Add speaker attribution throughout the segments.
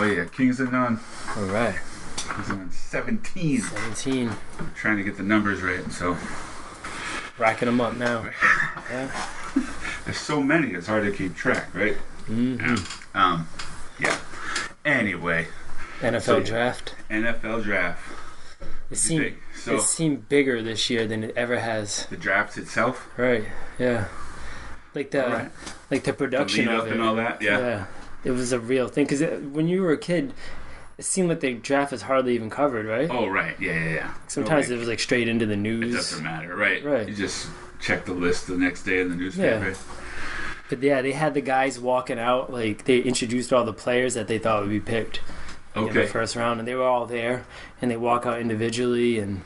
Speaker 1: Oh yeah, Kings of None.
Speaker 2: All right.
Speaker 1: Kings of None 17.
Speaker 2: 17.
Speaker 1: I'm trying to get the numbers right, so
Speaker 2: Racking them up now. Yeah.
Speaker 1: there's so many, it's hard to keep track, right?
Speaker 2: Mm-hmm.
Speaker 1: Yeah. Anyway,
Speaker 2: NFL draft.
Speaker 1: NFL draft.
Speaker 2: It seemed bigger this year than it ever has.
Speaker 1: The draft itself,
Speaker 2: Right. Yeah. Like the
Speaker 1: Right.
Speaker 2: like the production
Speaker 1: the lead
Speaker 2: of
Speaker 1: up
Speaker 2: it.
Speaker 1: and all that. Yeah.
Speaker 2: It was a real thing because when you were a kid, it seemed like the draft was hardly even covered, right?
Speaker 1: Oh right, yeah.
Speaker 2: Sometimes
Speaker 1: Nobody-
Speaker 2: it was like straight into the
Speaker 1: It
Speaker 2: news.
Speaker 1: doesn't matter, right?
Speaker 2: Right.
Speaker 1: You just check the list the next day in the newspaper.
Speaker 2: Yeah. But yeah, they had the guys walking out, like they introduced all the players that they thought would be picked in the first round, and they were all there, and they walk out individually, and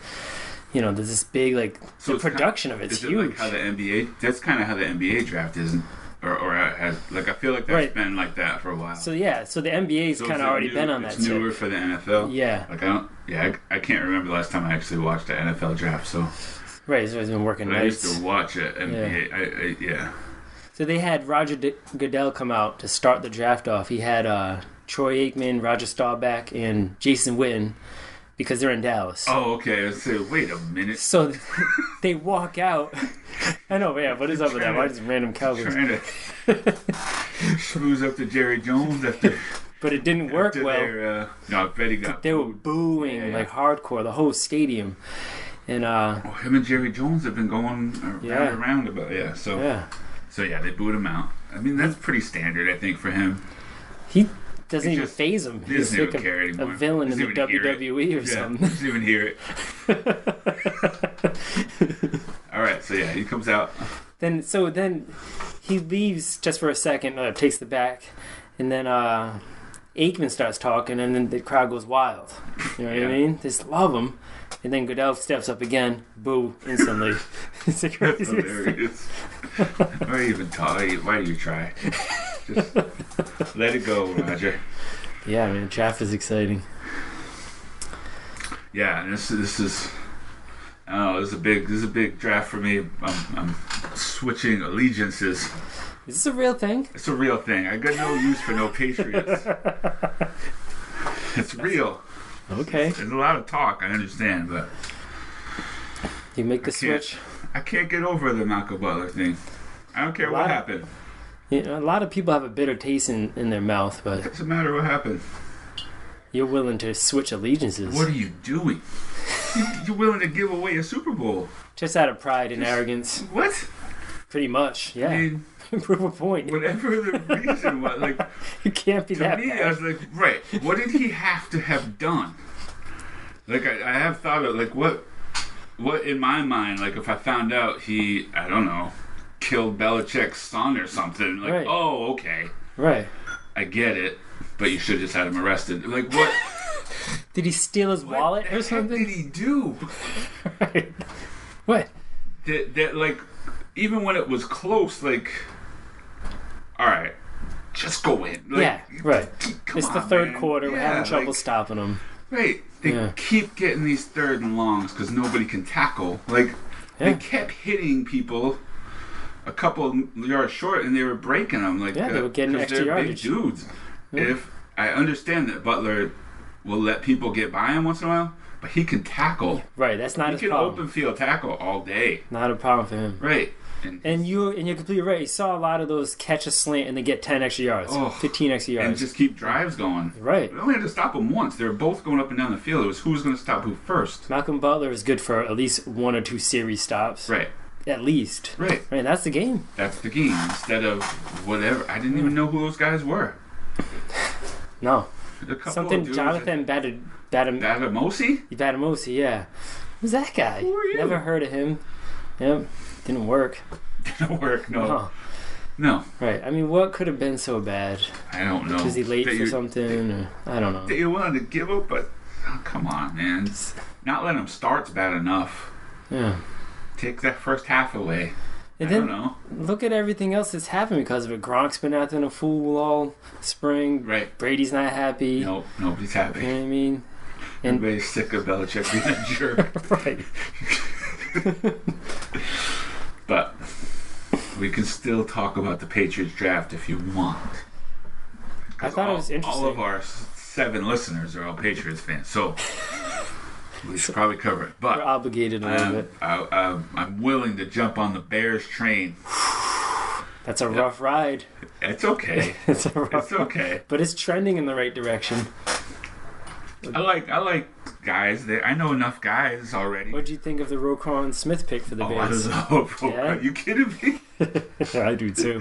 Speaker 2: there's this big
Speaker 1: So
Speaker 2: the
Speaker 1: it's
Speaker 2: production of it's
Speaker 1: Is it
Speaker 2: huge.
Speaker 1: like how the NBA? That's kind of how the NBA draft is, or has I feel like that's
Speaker 2: Right.
Speaker 1: been like that for a while.
Speaker 2: So the NBA's
Speaker 1: So
Speaker 2: kind
Speaker 1: is
Speaker 2: of
Speaker 1: it
Speaker 2: already
Speaker 1: new-
Speaker 2: been on that
Speaker 1: It's
Speaker 2: tip.
Speaker 1: newer for the NFL.
Speaker 2: Yeah,
Speaker 1: Like I can't remember the last time I actually watched the NFL draft. So
Speaker 2: right. He's always been working
Speaker 1: but I used
Speaker 2: nights.
Speaker 1: to watch it. NBA. Yeah.
Speaker 2: So they had Roger Goodell come out to start the draft off. He had Troy Aikman, Roger Staubach, and Jason Witten because they're in Dallas.
Speaker 1: Oh, okay. I was saying, wait a minute.
Speaker 2: So they walk out. I know, man. What is up with that? Why just random Cowboys?
Speaker 1: Trying to schmooze up to Jerry Jones after.
Speaker 2: But it didn't work
Speaker 1: after
Speaker 2: well.
Speaker 1: their, no, I bet he got.
Speaker 2: They were
Speaker 1: booed.
Speaker 2: booing
Speaker 1: Yeah.
Speaker 2: like hardcore, the whole stadium, and
Speaker 1: Him and Jerry Jones have been going around about So
Speaker 2: yeah,
Speaker 1: they booed him out. I mean, that's pretty standard, I think, for him.
Speaker 2: he doesn't
Speaker 1: He
Speaker 2: even
Speaker 1: just-
Speaker 2: phase him.
Speaker 1: He
Speaker 2: He's
Speaker 1: doesn't
Speaker 2: like
Speaker 1: even care
Speaker 2: a
Speaker 1: anymore.
Speaker 2: villain in the
Speaker 1: Doesn't even hear it.
Speaker 2: WWE or
Speaker 1: Yeah,
Speaker 2: something.
Speaker 1: doesn't even hear it. All right, so yeah, he comes out.
Speaker 2: Then he leaves just for a second, takes the back, and then Aikman starts talking, and then the crowd goes wild. You know what I mean? They just love him. And then Goodell steps up again, boo, instantly. It's the
Speaker 1: That's
Speaker 2: craziest thing.
Speaker 1: hilarious. Why even talk? Why do you try? Just let it go, Roger.
Speaker 2: Yeah, man, draft is exciting.
Speaker 1: Yeah, and this is. Oh, this is a big draft for me. I'm switching allegiances.
Speaker 2: Is this a real thing?
Speaker 1: It's a real thing. I got no use for no Patriots. It's real.
Speaker 2: Okay.
Speaker 1: There's a lot of talk, I understand, but
Speaker 2: You make the switch.
Speaker 1: I can't get over the Malcolm Butler thing. I don't care what happened.
Speaker 2: A lot of people have a bitter taste in their mouth, but
Speaker 1: It doesn't matter what happened.
Speaker 2: you're willing to switch allegiances.
Speaker 1: What are you doing? You're willing to give away a Super Bowl.
Speaker 2: Just out of pride and arrogance.
Speaker 1: What?
Speaker 2: Pretty much, yeah.
Speaker 1: I mean,
Speaker 2: Prove a point.
Speaker 1: whatever the reason was, like,
Speaker 2: You can't be
Speaker 1: to
Speaker 2: that
Speaker 1: me,
Speaker 2: bad.
Speaker 1: I was like, right, what did he have to have done? Like, I have thought of, like, what in my mind, like, if I found out he, I don't know, killed Belichick's son or something, like,
Speaker 2: Right.
Speaker 1: oh, okay,
Speaker 2: Right.
Speaker 1: I get it, but you should have just had him arrested. Like, what?
Speaker 2: Did he steal his wallet
Speaker 1: what
Speaker 2: or
Speaker 1: the heck
Speaker 2: something?
Speaker 1: did he do?
Speaker 2: Right. What?
Speaker 1: That, like, even when it was close, like, all right, just go in. Like,
Speaker 2: Yeah, right.
Speaker 1: come
Speaker 2: It's the
Speaker 1: on,
Speaker 2: third
Speaker 1: man.
Speaker 2: quarter. We're
Speaker 1: Yeah,
Speaker 2: having trouble
Speaker 1: like,
Speaker 2: stopping them.
Speaker 1: Right. They
Speaker 2: Yeah.
Speaker 1: keep getting these third and longs because nobody can tackle. Like,
Speaker 2: Yeah.
Speaker 1: they kept hitting people a couple yards short and they were breaking them. Like,
Speaker 2: Yeah, they were getting
Speaker 1: 'cause
Speaker 2: extra
Speaker 1: they're
Speaker 2: yardage.
Speaker 1: big dudes.
Speaker 2: Yeah.
Speaker 1: If I understand that Butler will let people get by him once in a while, but he can tackle.
Speaker 2: Right. That's not
Speaker 1: He
Speaker 2: his
Speaker 1: can
Speaker 2: problem.
Speaker 1: open field tackle all day.
Speaker 2: Not a problem for him.
Speaker 1: Right.
Speaker 2: And you're completely right. You saw a lot of those catch a slant and they get 10 extra yards,
Speaker 1: Oh,
Speaker 2: 15 extra
Speaker 1: and
Speaker 2: yards.
Speaker 1: just keep drives going.
Speaker 2: Right.
Speaker 1: We only had to stop them once. They were both going up and down the field. It was who's going to stop who first.
Speaker 2: Malcolm Butler is good for at least 1 or 2 series stops.
Speaker 1: Right.
Speaker 2: At least.
Speaker 1: Right.
Speaker 2: Right. That's the game.
Speaker 1: That's the game. Instead of whatever. I didn't even know who those guys were.
Speaker 2: No.
Speaker 1: A couple
Speaker 2: Something
Speaker 1: of dudes
Speaker 2: Jonathan
Speaker 1: Batamosi?
Speaker 2: Batamosi, yeah. Who's that guy?
Speaker 1: Who are you?
Speaker 2: Never heard of him. Yep. Didn't work.
Speaker 1: Didn't work. No.
Speaker 2: Oh,
Speaker 1: No.
Speaker 2: right. I mean, what could have been so bad?
Speaker 1: I don't know.
Speaker 2: Was he late
Speaker 1: That
Speaker 2: for
Speaker 1: you-
Speaker 2: something? Or, I don't know.
Speaker 1: That you wanted to give up, but oh, come on, man. Not letting him start's bad enough.
Speaker 2: Yeah.
Speaker 1: Take that first half away.
Speaker 2: And
Speaker 1: I
Speaker 2: then
Speaker 1: don't know.
Speaker 2: look at everything else that's happened because of it. Gronk's been acting a fool all spring.
Speaker 1: Right.
Speaker 2: Brady's not happy.
Speaker 1: Nope. Nobody's
Speaker 2: You
Speaker 1: happy.
Speaker 2: know what I mean? And
Speaker 1: Everybody's sick of Belichick being a jerk.
Speaker 2: right.
Speaker 1: But we can still talk about the Patriots draft if you want.
Speaker 2: I thought it was interesting.
Speaker 1: All of our 7 listeners are all Patriots fans, so we should probably cover it. But
Speaker 2: We're obligated a little bit.
Speaker 1: I'm willing to jump on the Bears train.
Speaker 2: That's a rough ride.
Speaker 1: It's okay.
Speaker 2: It's
Speaker 1: okay.
Speaker 2: But it's trending in the right direction.
Speaker 1: I like guys. I know enough guys already.
Speaker 2: What'd you think of the Roquan Smith pick for the
Speaker 1: I
Speaker 2: Bears?
Speaker 1: don't know.
Speaker 2: Yeah?
Speaker 1: Are you kidding me?
Speaker 2: I do too.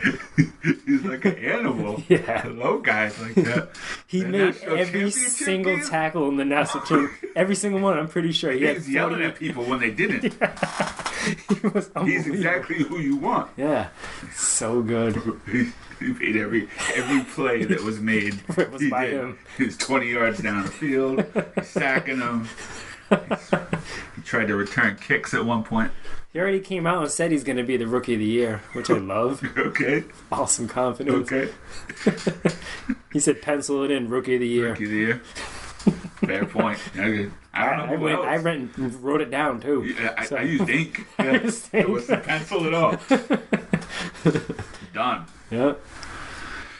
Speaker 1: He's like an animal.
Speaker 2: Yeah.
Speaker 1: I love guys like that.
Speaker 2: He
Speaker 1: The
Speaker 2: made
Speaker 1: national
Speaker 2: every
Speaker 1: championship
Speaker 2: single
Speaker 1: game?
Speaker 2: tackle in the national team. Every single one. I'm pretty sure he
Speaker 1: He
Speaker 2: had
Speaker 1: was yelling
Speaker 2: 40.
Speaker 1: at people when they didn't.
Speaker 2: He was
Speaker 1: He's
Speaker 2: unbelievable.
Speaker 1: exactly who you want.
Speaker 2: Yeah, so good.
Speaker 1: He made every play that was made.
Speaker 2: It was
Speaker 1: he
Speaker 2: by
Speaker 1: did.
Speaker 2: him.
Speaker 1: He was 20 yards down the field. He's sacking them. He tried to return kicks at one point.
Speaker 2: He already came out and said he's going to be the Rookie of the Year, which I love.
Speaker 1: Okay.
Speaker 2: Awesome confidence.
Speaker 1: Okay.
Speaker 2: He said, "Pencil it in, Rookie of the Year."
Speaker 1: Rookie of the year. Fair point. I don't know who else.
Speaker 2: I wrote it down too.
Speaker 1: I used ink.
Speaker 2: I used ink.
Speaker 1: It wasn't pencil at all. Done.
Speaker 2: Yeah.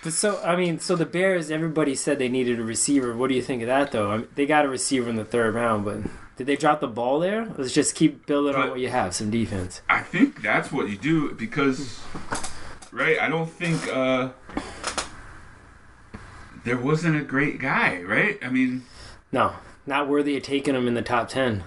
Speaker 2: But so the Bears, everybody said they needed a receiver. What do you think of that, though? I mean, they got a receiver in the 3rd round, but did they drop the ball there? Let's just keep building on what you have, some defense.
Speaker 1: I think that's what you do because, right? I don't think there wasn't a great guy, right? I mean,
Speaker 2: No, not worthy of taking him in the top 10.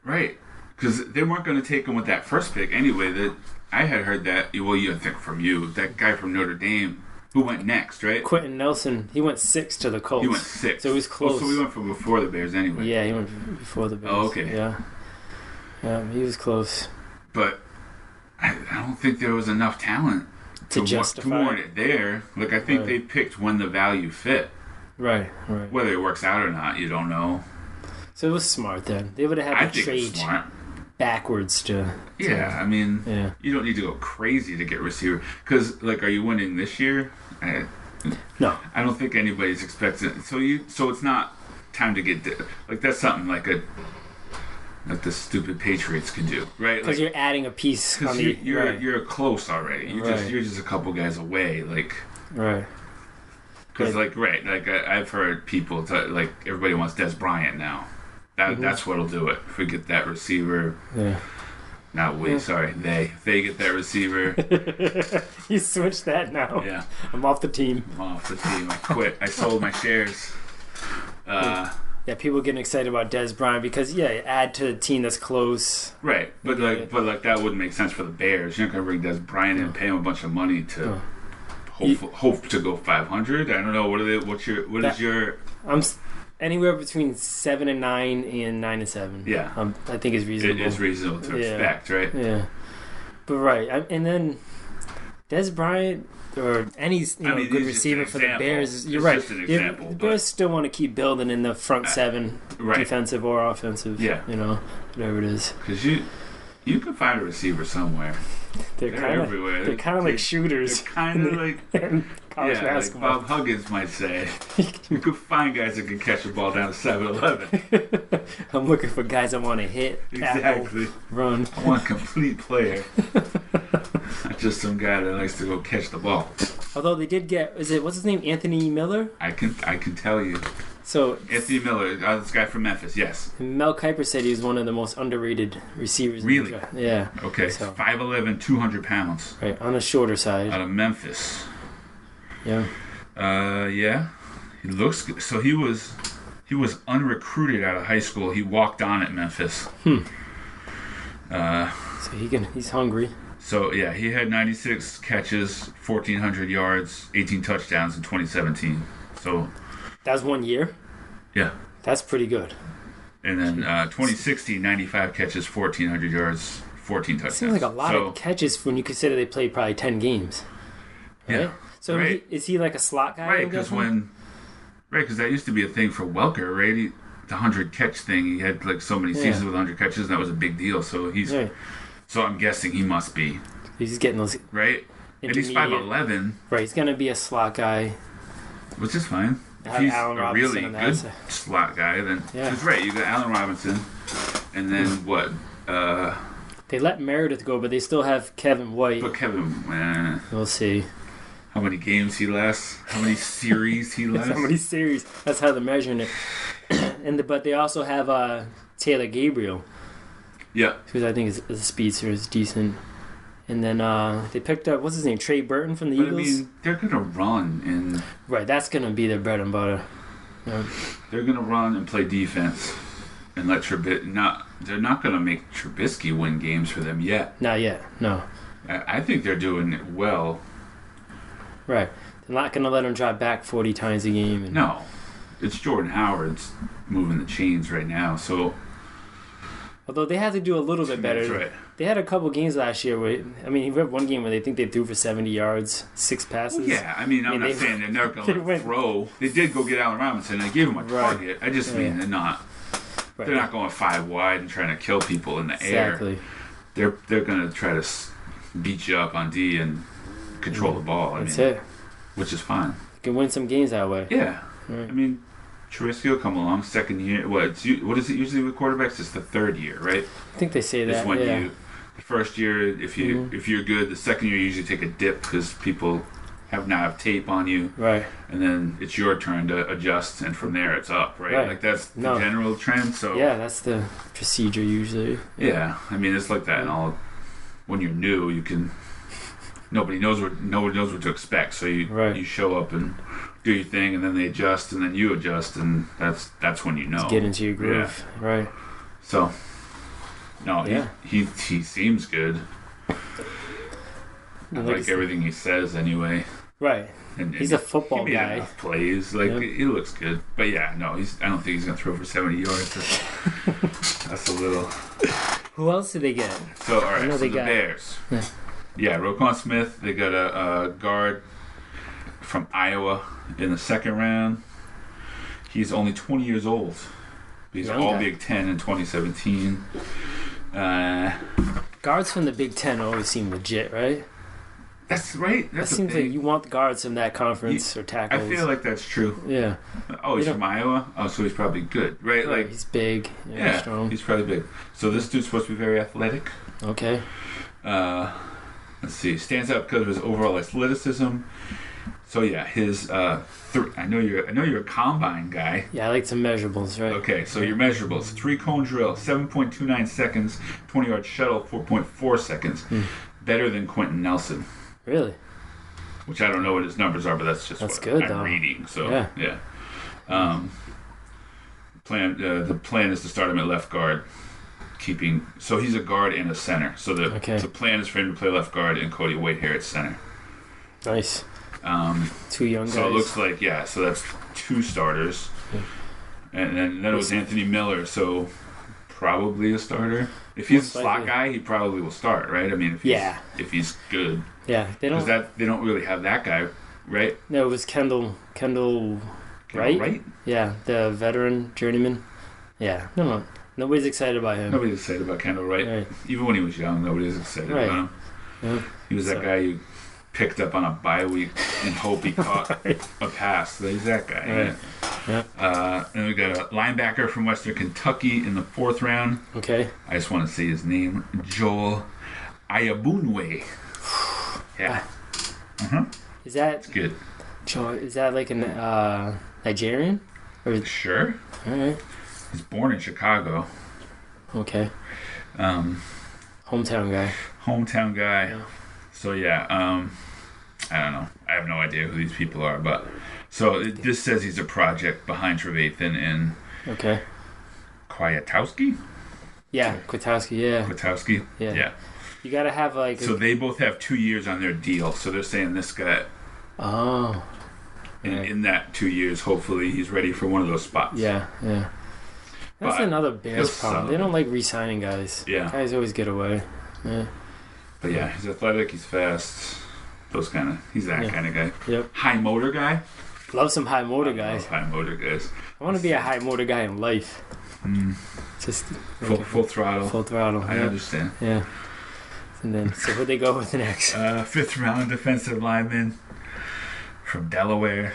Speaker 1: right? Because they weren't going to take him with that first pick anyway. That I had heard that. Well, you think from you, that guy from Notre Dame who went next, right?
Speaker 2: Quentin Nelson, he went 6 to the Colts.
Speaker 1: He went 6,
Speaker 2: So he was close.
Speaker 1: Oh, so we went from before the Bears anyway.
Speaker 2: Yeah, he went before the Bears.
Speaker 1: Oh, okay.
Speaker 2: Yeah, he was close.
Speaker 1: But I don't think there was enough talent
Speaker 2: To
Speaker 1: to
Speaker 2: justify
Speaker 1: warrant
Speaker 2: it.
Speaker 1: it there. Like I think
Speaker 2: Right.
Speaker 1: they picked when the value fit.
Speaker 2: Right.
Speaker 1: Whether it works out or not, you don't know.
Speaker 2: So it was smart then. They would have
Speaker 1: I
Speaker 2: had to
Speaker 1: think it's
Speaker 2: trade
Speaker 1: smart.
Speaker 2: backwards to.
Speaker 1: Yeah, I mean,
Speaker 2: Yeah.
Speaker 1: you don't need to go crazy to get receiver. Because, like, are you winning this year?
Speaker 2: No.
Speaker 1: I don't think anybody's expecting. So it's not time to get like that's something like the stupid Patriots can do, right?
Speaker 2: Because
Speaker 1: Like,
Speaker 2: you're adding a piece on
Speaker 1: because
Speaker 2: the.
Speaker 1: you're close already.
Speaker 2: Right.
Speaker 1: You're just a couple guys away, like.
Speaker 2: Right.
Speaker 1: Because
Speaker 2: Right.
Speaker 1: I've heard people like everybody wants Des Bryant now. That's what'll do it. If we get that receiver,
Speaker 2: Yeah.
Speaker 1: not we.
Speaker 2: Yeah.
Speaker 1: Sorry, they get that receiver.
Speaker 2: You switched that now.
Speaker 1: Yeah,
Speaker 2: I'm off the team.
Speaker 1: I'm off the team. I quit. I sold my shares.
Speaker 2: Yeah, people getting excited about Des Bryant because add to the team that's close.
Speaker 1: Right, but that wouldn't make sense for the Bears. You're not gonna bring Des Bryant in and pay him a bunch of money to hope to go 500. I don't know. What is your?
Speaker 2: I'm anywhere between 7 and 9 and 9 and 7.
Speaker 1: Yeah.
Speaker 2: I think it's reasonable.
Speaker 1: It is reasonable to expect, right?
Speaker 2: Yeah, but and then Des Bryant or any good
Speaker 1: he's just
Speaker 2: receiver
Speaker 1: an
Speaker 2: for the
Speaker 1: example.
Speaker 2: Bears. You're
Speaker 1: It's
Speaker 2: right.
Speaker 1: just an example,
Speaker 2: The
Speaker 1: but-
Speaker 2: Bears still want to keep building in the front 7,
Speaker 1: right.
Speaker 2: defensive or offensive.
Speaker 1: Yeah.
Speaker 2: Whatever it is.
Speaker 1: Because you can find a receiver somewhere.
Speaker 2: They're
Speaker 1: They're
Speaker 2: kind of
Speaker 1: everywhere.
Speaker 2: they're kind of like shooters.
Speaker 1: They're kind of like
Speaker 2: in college
Speaker 1: like
Speaker 2: basketball.
Speaker 1: Bob Huggins might say. You could find guys that can catch a ball down to 7-Eleven.
Speaker 2: I'm looking for guys that want to hit, tackle,
Speaker 1: Exactly.
Speaker 2: run.
Speaker 1: I want a complete player. Not just some guy that likes to go catch the ball.
Speaker 2: Although they did get, what's his name? Anthony Miller?
Speaker 1: I can tell you.
Speaker 2: So
Speaker 1: Anthony Miller, this guy from Memphis, yes.
Speaker 2: Mel Kiper said he was one of the most underrated receivers.
Speaker 1: Really?
Speaker 2: In the draft. Yeah.
Speaker 1: Okay,
Speaker 2: So-
Speaker 1: 5'11", 200 pounds.
Speaker 2: Right, on the shorter side.
Speaker 1: Out of Memphis.
Speaker 2: Yeah.
Speaker 1: Yeah. He looks good. So he was unrecruited out of high school. He walked on at Memphis.
Speaker 2: So he's hungry.
Speaker 1: So yeah, he had 96 catches, 1,400 yards, 18 touchdowns in 2017. So
Speaker 2: That was 1 year.
Speaker 1: yeah.
Speaker 2: That's pretty good.
Speaker 1: And then 2016, 95 catches, 1,400 yards, 14 touchdowns.
Speaker 2: Seems like a lot of catches when you consider they played probably 10 games. Right?
Speaker 1: Yeah.
Speaker 2: So
Speaker 1: Right.
Speaker 2: Is he like a slot guy?
Speaker 1: Right,
Speaker 2: I'm
Speaker 1: because
Speaker 2: guessing?
Speaker 1: that used to be a thing for Welker, right? The 100 catch thing. He had like so many seasons with 100 catches, and that was a big deal. So
Speaker 2: Right.
Speaker 1: so I'm guessing he must be
Speaker 2: He's getting those.
Speaker 1: right. And he's
Speaker 2: Intermediate.
Speaker 1: 5'11",
Speaker 2: Right, he's gonna be a slot guy.
Speaker 1: which is fine. If
Speaker 2: Have
Speaker 1: he's
Speaker 2: Allen
Speaker 1: a
Speaker 2: Robinson
Speaker 1: really
Speaker 2: on that
Speaker 1: good
Speaker 2: side.
Speaker 1: slot guy, then
Speaker 2: Yeah.
Speaker 1: he's right. You got Allen Robinson, and then what?
Speaker 2: They let Meredith go, but they still have Kevin White.
Speaker 1: But Kevin,
Speaker 2: We'll see.
Speaker 1: how many games he lasts, how many series he lasts.
Speaker 2: How many series? That's how they're measuring it. But they also have Taylor Gabriel,
Speaker 1: Yeah.
Speaker 2: who I think is a speedster, is decent. And then they picked up, what's his name, Trey Burton from the
Speaker 1: But
Speaker 2: Eagles.
Speaker 1: I mean, they're gonna run and
Speaker 2: Right, that's gonna be their bread and butter. Yeah.
Speaker 1: they're gonna run and play defense and let they're not gonna make Trubisky win games for them yet.
Speaker 2: Not yet, no.
Speaker 1: I think they're doing it well.
Speaker 2: Right, they're not gonna let him drop back 40 times a game. And,
Speaker 1: No, it's Jordan Howard's moving the chains right now. So
Speaker 2: although they had to do a little bit better.
Speaker 1: that's right.
Speaker 2: They had a couple games last year where, I mean, he had one game where they think they threw for 70 yards, 6 passes.
Speaker 1: Well, yeah, I mean, I'm not saying they're never
Speaker 2: they
Speaker 1: going
Speaker 2: went-
Speaker 1: to throw. They did go get Allen Robinson. They gave him a target. I just mean they're not.
Speaker 2: Right.
Speaker 1: They're not going 5 wide and trying to kill people in the
Speaker 2: Exactly.
Speaker 1: air. They're going to try to beat you up on D and control the ball.
Speaker 2: That's it.
Speaker 1: Which is fine.
Speaker 2: You can win some games that way.
Speaker 1: Yeah,
Speaker 2: Right.
Speaker 1: I mean, Trubisky will come along second year. What is it usually with quarterbacks? It's the third year, right?
Speaker 2: I think they say
Speaker 1: It's
Speaker 2: that.
Speaker 1: when
Speaker 2: Yeah.
Speaker 1: the first year, if you're good, the second year you usually take a dip because people have tape on you,
Speaker 2: Right.
Speaker 1: and then it's your turn to adjust, and from there it's up, right?
Speaker 2: Right.
Speaker 1: Like that's the
Speaker 2: No.
Speaker 1: general trend. So
Speaker 2: Yeah, that's the procedure usually.
Speaker 1: yeah, I mean it's like that. And all when you're new, you can nobody knows what to expect, so you show up and do your thing, and then they adjust, and then you adjust, and that's when you know.
Speaker 2: Get into your groove.
Speaker 1: Yeah.
Speaker 2: Right.
Speaker 1: So no,
Speaker 2: Yeah.
Speaker 1: he seems good. I
Speaker 2: Like
Speaker 1: like
Speaker 2: it's-
Speaker 1: everything he says anyway.
Speaker 2: Right.
Speaker 1: And
Speaker 2: He's a football
Speaker 1: he made
Speaker 2: guy.
Speaker 1: enough plays, like
Speaker 2: Yep.
Speaker 1: he looks good. But yeah, no, I don't think he's gonna throw for 70 yards. That's a little.
Speaker 2: Who else did they get?
Speaker 1: So all
Speaker 2: I
Speaker 1: right,
Speaker 2: know
Speaker 1: so
Speaker 2: they
Speaker 1: the
Speaker 2: got-
Speaker 1: Bears.
Speaker 2: Yeah.
Speaker 1: Yeah, Roquan Smith. They got a guard from Iowa in the second round. He's only 20 years old. He's
Speaker 2: Young
Speaker 1: all
Speaker 2: guy.
Speaker 1: Big Ten in 2017.
Speaker 2: Guards from the Big Ten always seem legit, right?
Speaker 1: That's right.
Speaker 2: That
Speaker 1: That's
Speaker 2: seems like you want the guards from that conference or
Speaker 1: I
Speaker 2: tackles.
Speaker 1: feel like that's true.
Speaker 2: Yeah.
Speaker 1: Oh, he's
Speaker 2: You
Speaker 1: from Iowa. Oh, so he's probably good, right? Like,
Speaker 2: he's big.
Speaker 1: yeah,
Speaker 2: Strong.
Speaker 1: he's probably big. So this dude's supposed to be very athletic.
Speaker 2: Okay.
Speaker 1: Let's see. Stands out because of his overall athleticism. So yeah, his I know you're a combine guy.
Speaker 2: Yeah, I like some measurables, right?
Speaker 1: Okay, so your measurables: 3-cone drill, 7.29 seconds; 20-yard shuttle, 4.4 seconds. Better than Quentin Nelson,
Speaker 2: Really?
Speaker 1: which I don't know what his numbers are, but that's just
Speaker 2: That's
Speaker 1: what
Speaker 2: good,
Speaker 1: I'm
Speaker 2: though.
Speaker 1: reading. So
Speaker 2: Yeah.
Speaker 1: The plan is to start him at left guard, so he's a guard and a center. So the plan is for him to play left guard and Cody Whitehair at center.
Speaker 2: Nice. 2 young guys.
Speaker 1: So it looks like so that's 2 starters, and then it was Anthony Miller. So probably a starter. If he's a
Speaker 2: Most
Speaker 1: slot
Speaker 2: likely.
Speaker 1: guy, he probably will start, right? I mean, if he's good,
Speaker 2: Yeah, they don't.
Speaker 1: because they don't really have that guy, right?
Speaker 2: No, it was Kendall, right?
Speaker 1: Right?
Speaker 2: Yeah, the veteran journeyman. Yeah, no, nobody's excited about him.
Speaker 1: Nobody's excited about Kendall Wright.
Speaker 2: Right.
Speaker 1: Even when he was young, nobody was excited
Speaker 2: Right.
Speaker 1: about him.
Speaker 2: Yeah.
Speaker 1: He was that
Speaker 2: So-
Speaker 1: guy you picked up on a bye week and hope he caught a pass. So he's that guy.
Speaker 2: Right. Yeah.
Speaker 1: And we got a linebacker from Western Kentucky in the 4th round.
Speaker 2: Okay.
Speaker 1: I just want to say his name, Joel Ayabunwe. Yeah,
Speaker 2: Is that
Speaker 1: good.
Speaker 2: Is that like an Nigerian? Or
Speaker 1: Sure.
Speaker 2: all right.
Speaker 1: He's born in Chicago.
Speaker 2: Okay. Hometown guy.
Speaker 1: Hometown guy.
Speaker 2: Yeah.
Speaker 1: So yeah, I don't know. I have no idea who these people are, but this says he's a project behind Trevathan and
Speaker 2: Okay.
Speaker 1: Kwiatkowski.
Speaker 2: Yeah, Kwiatkowski. Yeah.
Speaker 1: Kwiatkowski.
Speaker 2: Yeah.
Speaker 1: Yeah.
Speaker 2: You gotta have like.
Speaker 1: So they both have 2 years on their deal. So they're saying this guy,
Speaker 2: Oh.
Speaker 1: in that 2 years, hopefully he's ready for one of those spots.
Speaker 2: Yeah. Yeah. That's
Speaker 1: But
Speaker 2: another
Speaker 1: he'll
Speaker 2: Bears problem.
Speaker 1: sell
Speaker 2: They
Speaker 1: it.
Speaker 2: don't like re-signing guys.
Speaker 1: Yeah.
Speaker 2: Guys always get away. Yeah.
Speaker 1: But yeah, he's athletic, he's fast. He's that
Speaker 2: Yeah.
Speaker 1: kind of guy.
Speaker 2: Yep.
Speaker 1: High motor guy.
Speaker 2: Love some high motor
Speaker 1: I
Speaker 2: guys.
Speaker 1: love high motor guys.
Speaker 2: I want to be a high motor guy in life. Just
Speaker 1: Full throttle.
Speaker 2: full throttle.
Speaker 1: I
Speaker 2: yeah.
Speaker 1: understand.
Speaker 2: Yeah. And then, so who'd they go with next?
Speaker 1: 5th round defensive lineman from Delaware.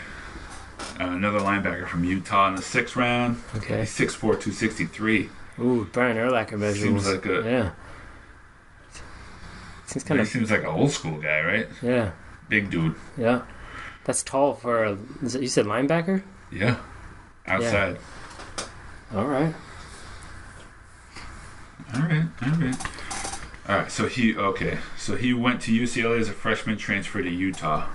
Speaker 1: Another linebacker from Utah in the 6th round.
Speaker 2: Okay.
Speaker 1: He's 6'4", 263.
Speaker 2: Ooh, Brian Urlacher measurables.
Speaker 1: Seems like
Speaker 2: Yeah. Seems kind
Speaker 1: He
Speaker 2: of.
Speaker 1: seems like an old school guy, right?
Speaker 2: Yeah.
Speaker 1: Big dude.
Speaker 2: Yeah. That's tall for you said linebacker?
Speaker 1: Yeah. Outside.
Speaker 2: Yeah. All right.
Speaker 1: All right, so he went to UCLA as a freshman, transferred to Utah.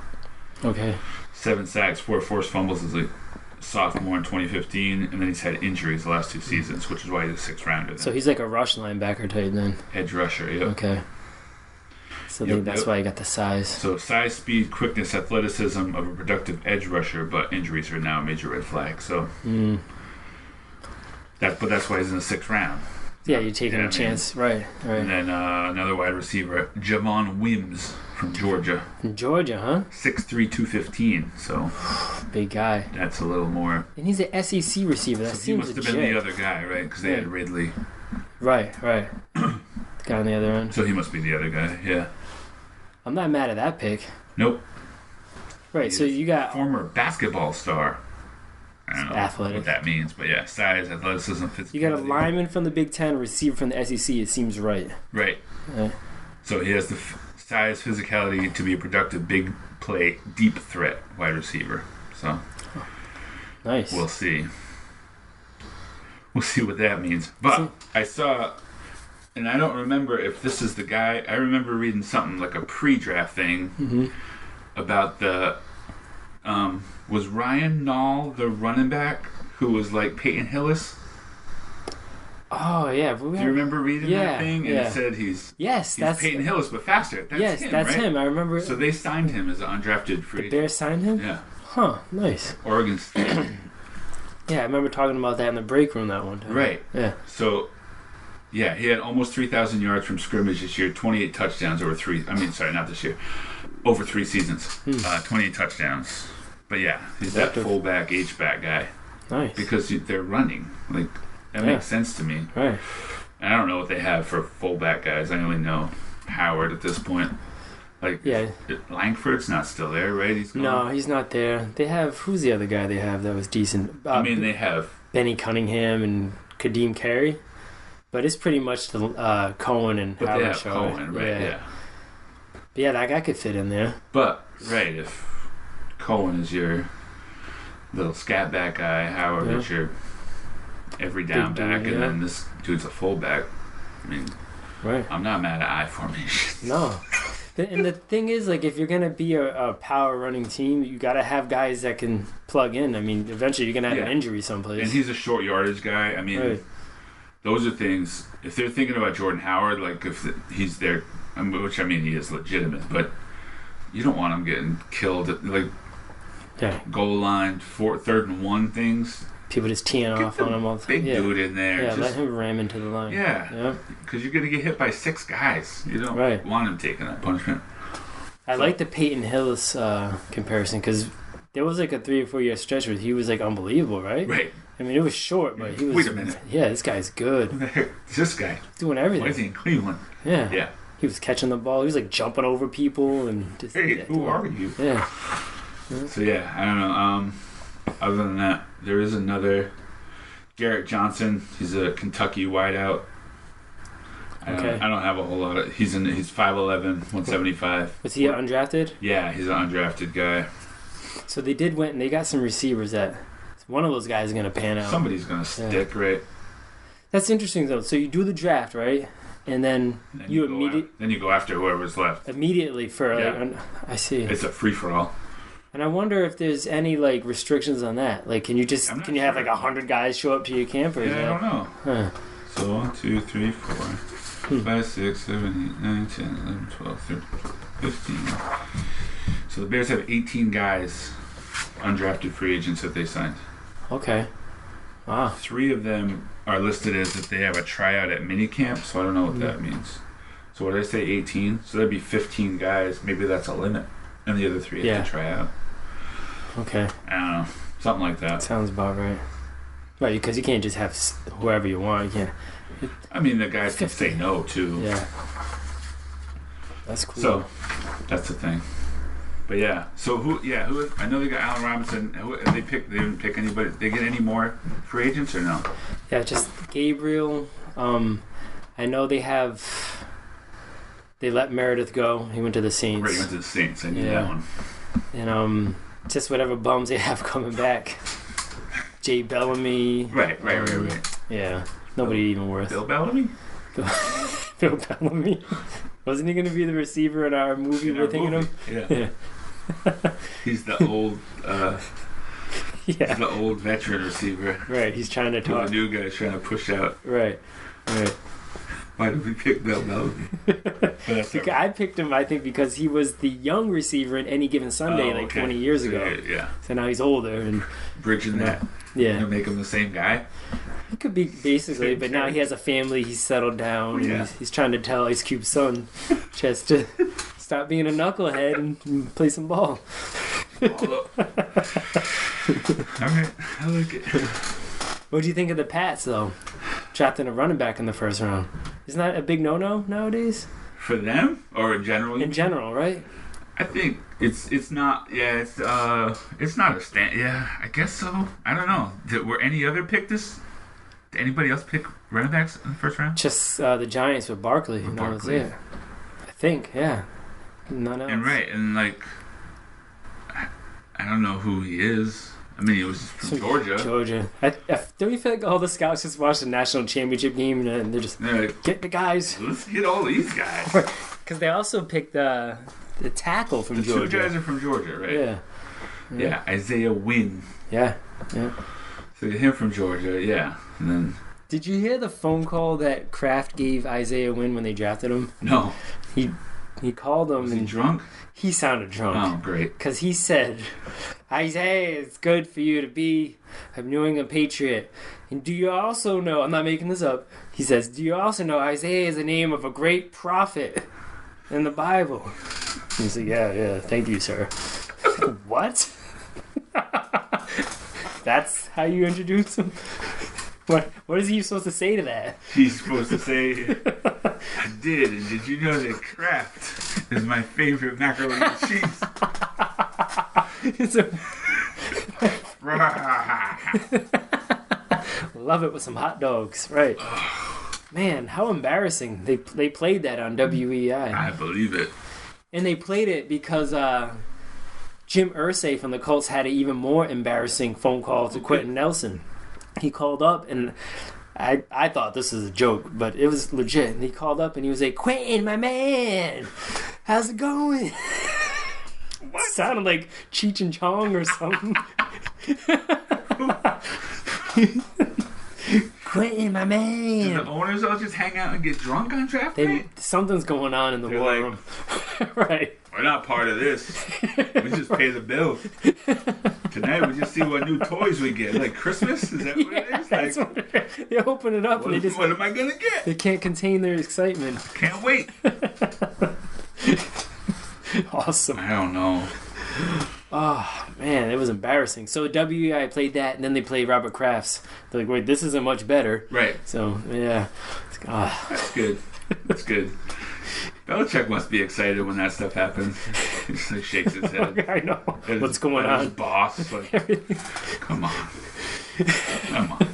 Speaker 2: Okay.
Speaker 1: 7 sacks, 4 forced fumbles as a sophomore in 2015, and then he's had injuries the last 2 seasons, which is why he's a 6th rounder.
Speaker 2: So he's like a rush linebacker type then.
Speaker 1: Edge rusher, yep.
Speaker 2: Okay. So that's why he got the size.
Speaker 1: So size, speed, quickness, athleticism of a productive edge rusher, but injuries are now a major red flag. So that's why he's in the 6th round.
Speaker 2: Yeah, you're taking a chance. Right.
Speaker 1: And then another wide receiver, Javon Wims from Georgia.
Speaker 2: From Georgia, huh?
Speaker 1: 6'3", 215. So
Speaker 2: big guy.
Speaker 1: That's a little more.
Speaker 2: And he's an SEC receiver. That
Speaker 1: so he
Speaker 2: seems
Speaker 1: must have been the other guy, right? Because they had Ridley.
Speaker 2: Right. The guy on the other end.
Speaker 1: So he must be the other guy, yeah.
Speaker 2: I'm not mad at that pick.
Speaker 1: Nope.
Speaker 2: Right, so you got...
Speaker 1: Former basketball star. I don't know
Speaker 2: athletic.
Speaker 1: what that means, but yeah, size, athleticism, physicality.
Speaker 2: You got a lineman from the Big Ten, a receiver from the SEC. It seems right.
Speaker 1: Right. So he has the size, physicality to be a productive, big play, deep threat wide receiver. So
Speaker 2: nice.
Speaker 1: We'll see. We'll see what that means. But I saw, and I don't remember if this is the guy. I remember reading something like a pre-draft thing about the. Was Ryan Nall the running back who was like Peyton Hillis?
Speaker 2: Oh yeah,
Speaker 1: do you remember reading that thing? And it said he's
Speaker 2: that's
Speaker 1: Peyton Hillis, but faster. That's him,
Speaker 2: that's
Speaker 1: right?
Speaker 2: him. I remember.
Speaker 1: So they signed him as an undrafted free agent.
Speaker 2: The Bears signed him.
Speaker 1: Yeah.
Speaker 2: Huh. Nice.
Speaker 1: Oregon State.
Speaker 2: Yeah, I remember talking about that in the break room that one time.
Speaker 1: Right.
Speaker 2: Yeah.
Speaker 1: So, yeah, he had almost 3,000 yards from scrimmage this year, 28 touchdowns over not this year, over 3 seasons, 28 touchdowns. But yeah, he's that fullback, H-back guy.
Speaker 2: Nice.
Speaker 1: Because they're running. Like, that makes sense to me.
Speaker 2: Right.
Speaker 1: And I don't know what they have for fullback guys. I only know Howard at this point. Like, Langford's not still there, right? He's gone.
Speaker 2: No, he's not there. They have, who's the other guy they have that was decent?
Speaker 1: They have
Speaker 2: Benny Cunningham and Kadeem Carey. But it's pretty much the Cohen and
Speaker 1: but
Speaker 2: Howard
Speaker 1: they have
Speaker 2: show.
Speaker 1: Cohen, right? Yeah.
Speaker 2: But yeah, that guy could fit in there.
Speaker 1: But, right, if Cohen is your little scat back guy, Howard is your every down back, and then this dude's a fullback. I mean, I'm not mad at I formation.
Speaker 2: No. And the thing is, like, if you're going to be a power running team, you got to have guys that can plug in. I mean, eventually you're going to have an injury someplace.
Speaker 1: And he's a short yardage guy. I mean, those are things, if they're thinking about Jordan Howard, like, if he's there, which, I mean, he is legitimate, but you don't want him getting killed at, like, goal line, 3rd and 1 things.
Speaker 2: People just teeing off on him all the time.
Speaker 1: Big dude in there.
Speaker 2: Yeah, let him ram into the line.
Speaker 1: Yeah. Because you're going to get hit by 6 guys. You don't want him taking that punishment.
Speaker 2: I like the Peyton Hillis comparison because there was like a 3 or 4 year stretch where he was like unbelievable, right?
Speaker 1: Right.
Speaker 2: I mean, it was short, but he was.
Speaker 1: Wait a minute.
Speaker 2: Yeah, this guy's good.
Speaker 1: This guy.
Speaker 2: He's doing everything.
Speaker 1: Why is he in Cleveland?
Speaker 2: Yeah.
Speaker 1: Yeah.
Speaker 2: He was catching the ball. He was like jumping over people and just.
Speaker 1: Hey, who are you?
Speaker 2: Yeah.
Speaker 1: So yeah, I don't know. Other than that, there is another Garrett Johnson. He's a Kentucky wideout. I don't have a whole lot of. He's 5'11", 175.
Speaker 2: Was he undrafted?
Speaker 1: Yeah, he's an undrafted guy.
Speaker 2: So they did win. And they got some receivers that one of those guys is going to pan out.
Speaker 1: Somebody's going to stick, right?
Speaker 2: That's interesting though. So you do the draft, right? And then you
Speaker 1: immediately go after whoever's left.
Speaker 2: Immediately for I see.
Speaker 1: It's a free for all.
Speaker 2: And I wonder if there's any like restrictions on that. Like, can you have like 100 guys show up to your camp? Or
Speaker 1: I don't know.
Speaker 2: Huh.
Speaker 1: So 1, 2, 3, 4, 5, 6, 7, 8, 9, 10, 11, 12, 13, 15. So the Bears have 18 guys, undrafted free agents that they signed.
Speaker 2: Okay. Wow.
Speaker 1: 3 of them are listed as that they have a tryout at minicamp, so I don't know what that means. So what did I say, 18? So that'd be 15 guys. Maybe that's a limit. And the other 3 have to try out.
Speaker 2: Okay.
Speaker 1: I don't know. Something like that.
Speaker 2: Sounds about right. Right, because you can't just have whoever you want. You can't.
Speaker 1: I mean, the guys can say no, too.
Speaker 2: Yeah. That's cool.
Speaker 1: So, that's the thing. But yeah. So, who I know they got Allen Robinson. They didn't pick anybody. Did they get any more free agents or no?
Speaker 2: Yeah, just Gabriel. I know they have they let Meredith go. He went to the Saints.
Speaker 1: Right, he went to the Saints. I knew
Speaker 2: Yeah.
Speaker 1: that one.
Speaker 2: And just whatever bums they have coming back. Jay Bellamy.
Speaker 1: Right.
Speaker 2: Yeah. Nobody even worth.
Speaker 1: Bill Bellamy?
Speaker 2: Bill Bellamy. Wasn't he going to be the receiver in our movie
Speaker 1: In
Speaker 2: we're
Speaker 1: our
Speaker 2: thinking
Speaker 1: movie.
Speaker 2: of?
Speaker 1: Yeah. He's the old he's
Speaker 2: Yeah.
Speaker 1: the old veteran receiver.
Speaker 2: Right. He's trying to
Speaker 1: Who the
Speaker 2: talk.
Speaker 1: new guy's trying to push out.
Speaker 2: Right.
Speaker 1: Why did we pick Bill Bellamy? But that's all right.
Speaker 2: I picked him, I think, because he was the young receiver in Any Given Sunday
Speaker 1: Oh,
Speaker 2: like
Speaker 1: okay.
Speaker 2: 20 years
Speaker 1: So,
Speaker 2: ago.
Speaker 1: Yeah.
Speaker 2: So now he's older and
Speaker 1: Bridging that.
Speaker 2: yeah.
Speaker 1: To make him the same guy.
Speaker 2: He could be basically, but now he has a family. He's settled down.
Speaker 1: Yeah.
Speaker 2: And he's trying to tell Ice Cube's son just to stop being a knucklehead and play some ball.
Speaker 1: All right. I like it.
Speaker 2: What do you think of the Pats, though? Drafting a running back in the first round. Isn't that a big no-no nowadays?
Speaker 1: For them? Or in general?
Speaker 2: In general, right?
Speaker 1: I think it's not. Yeah, it's not a stand. Yeah, I guess so. I don't know. Were any other pick this? Did anybody else pick running backs in the first round?
Speaker 2: Just the Giants with Barkley. And that was
Speaker 1: Barkley.
Speaker 2: it. I think, yeah. None else.
Speaker 1: And right, and like, I don't know who he is. I mean, he was from Georgia.
Speaker 2: Georgia. Don't you feel like all the scouts just watched the national championship game and they're just,
Speaker 1: They're like,
Speaker 2: get the guys?
Speaker 1: let's get all these guys.
Speaker 2: Because they also picked the tackle from
Speaker 1: The
Speaker 2: Georgia.
Speaker 1: two guys are from Georgia, right? Yeah, Isaiah Wynn.
Speaker 2: Yeah.
Speaker 1: So you get him from Georgia, yeah. And then,
Speaker 2: Did you hear the phone call that Kraft gave Isaiah Wynn when they drafted him?
Speaker 1: no.
Speaker 2: He called him
Speaker 1: Was he
Speaker 2: and
Speaker 1: drunk?
Speaker 2: he sounded drunk.
Speaker 1: Oh, great.
Speaker 2: Because he said, Isaiah, it's good for you to be a New England Patriot. And do you also know, I'm not making this up, he says, do you also know Isaiah is the name of a great prophet in the Bible? He's like, yeah, thank you, sir. What? That's how you introduce him? What is he supposed to say to that?
Speaker 1: He's supposed to say, I did, and did you know that Kraft is my favorite macaroni and cheese?
Speaker 2: Love it with some hot dogs, right? Man, how embarrassing. They played that on WEI.
Speaker 1: I believe it.
Speaker 2: And they played it because Jim Irsay from the Colts had an even more embarrassing phone call to Quentin Nelson. He called up, and I thought this was a joke, but it was legit. And he called up, and he was like, Quentin, my man, how's it going? What? Sounded like Cheech and Chong or something. Quentin, my
Speaker 1: Do
Speaker 2: man.
Speaker 1: the owners all just hang out and get drunk on draft night?
Speaker 2: Something's going on in the
Speaker 1: They're
Speaker 2: war
Speaker 1: like-
Speaker 2: room. Right.
Speaker 1: We're not part of this. We just pay the bills. Tonight we just see what new toys we get. Like Christmas? Is that what it is?
Speaker 2: That's
Speaker 1: Like,
Speaker 2: what they open it up and they just
Speaker 1: what am I going to get?
Speaker 2: they can't contain their excitement.
Speaker 1: Can't wait.
Speaker 2: Awesome.
Speaker 1: I don't know.
Speaker 2: Oh man, it was embarrassing. So WEI played that, and then they played Robert Kraft's. They're like, wait, this isn't much better.
Speaker 1: Right.
Speaker 2: So yeah,
Speaker 1: That's good. That's good. Belichick must be excited when that stuff happens. He just like shakes his head.
Speaker 2: I know
Speaker 1: At
Speaker 2: what's
Speaker 1: his-
Speaker 2: going
Speaker 1: at his
Speaker 2: on.
Speaker 1: boss. Like, come on. Come on.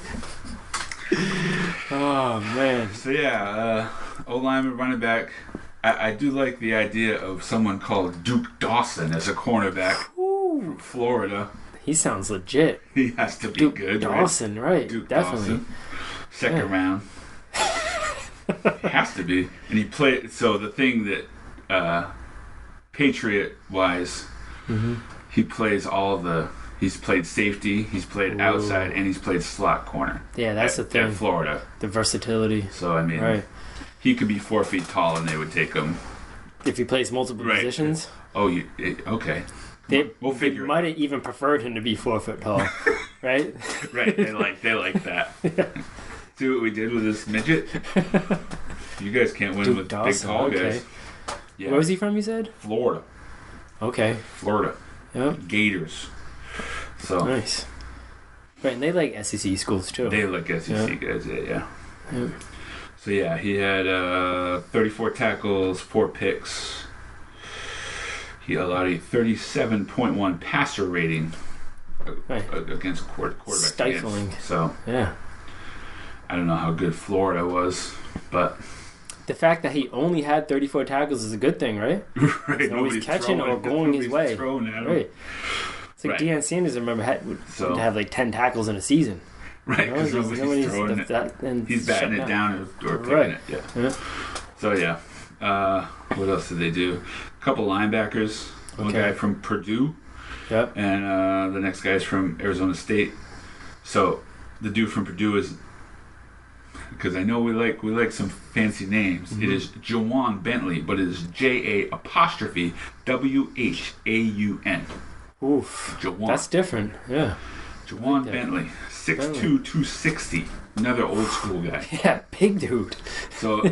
Speaker 2: Oh man,
Speaker 1: So yeah, O-lineman, running back. I do like the idea of someone called Duke Dawson as a cornerback from Florida.
Speaker 2: he sounds legit.
Speaker 1: He has to be
Speaker 2: Duke
Speaker 1: good,
Speaker 2: Dawson, right?
Speaker 1: Duke
Speaker 2: Definitely.
Speaker 1: Dawson. Second
Speaker 2: Yeah.
Speaker 1: round. He has to be. And he played. So the thing that Patriot-wise, he plays all the. He's played safety, he's played outside, and he's played slot corner.
Speaker 2: Yeah, that's
Speaker 1: at,
Speaker 2: the thing.
Speaker 1: At Florida.
Speaker 2: The versatility.
Speaker 1: So I mean,
Speaker 2: Right.
Speaker 1: he could be 4 feet tall, and they would take him.
Speaker 2: If he plays multiple
Speaker 1: Right.
Speaker 2: positions,
Speaker 1: Oh, okay. We'll figure it
Speaker 2: might have even preferred him to be 4 foot tall, right?
Speaker 1: Right, they like that. See what we did with this midget? You guys can't win
Speaker 2: Duke
Speaker 1: with
Speaker 2: Dawson,
Speaker 1: big tall
Speaker 2: okay.
Speaker 1: guys. Yeah.
Speaker 2: Where was he from? You said.
Speaker 1: Florida.
Speaker 2: Okay.
Speaker 1: Florida.
Speaker 2: Yep.
Speaker 1: Gators. So
Speaker 2: Nice. Right, and they like SEC schools too.
Speaker 1: they look SEC guys, yeah.
Speaker 2: Yeah.
Speaker 1: So yeah, he had 34 tackles, 4 picks. He allowed a 37.1 passer rating
Speaker 2: Right.
Speaker 1: against quarterbacks.
Speaker 2: Stifling.
Speaker 1: So
Speaker 2: Yeah.
Speaker 1: I don't know how good Florida was, but
Speaker 2: the fact that he only had 34 tackles is a good thing, right?
Speaker 1: Right.
Speaker 2: He's always catching or going his way. Right. It's like Deion Sanders, I remember, would have like 10 tackles in a season.
Speaker 1: Right, because nobody's throwing it. He's batting it down or picking it. Yeah. So, yeah. What else did they do? A couple linebackers. One guy from Purdue.
Speaker 2: Yep.
Speaker 1: And the next guy's from Arizona State. So, the dude from Purdue is... Because I know we like some fancy names. Mm-hmm. It is Jawan Bentley, but it is J-A''WHAUN.
Speaker 2: Oof.
Speaker 1: Jawan.
Speaker 2: That's different. Yeah.
Speaker 1: Jawan Bentley. 6'2", 260. Another old school guy.
Speaker 2: Yeah, big dude.
Speaker 1: So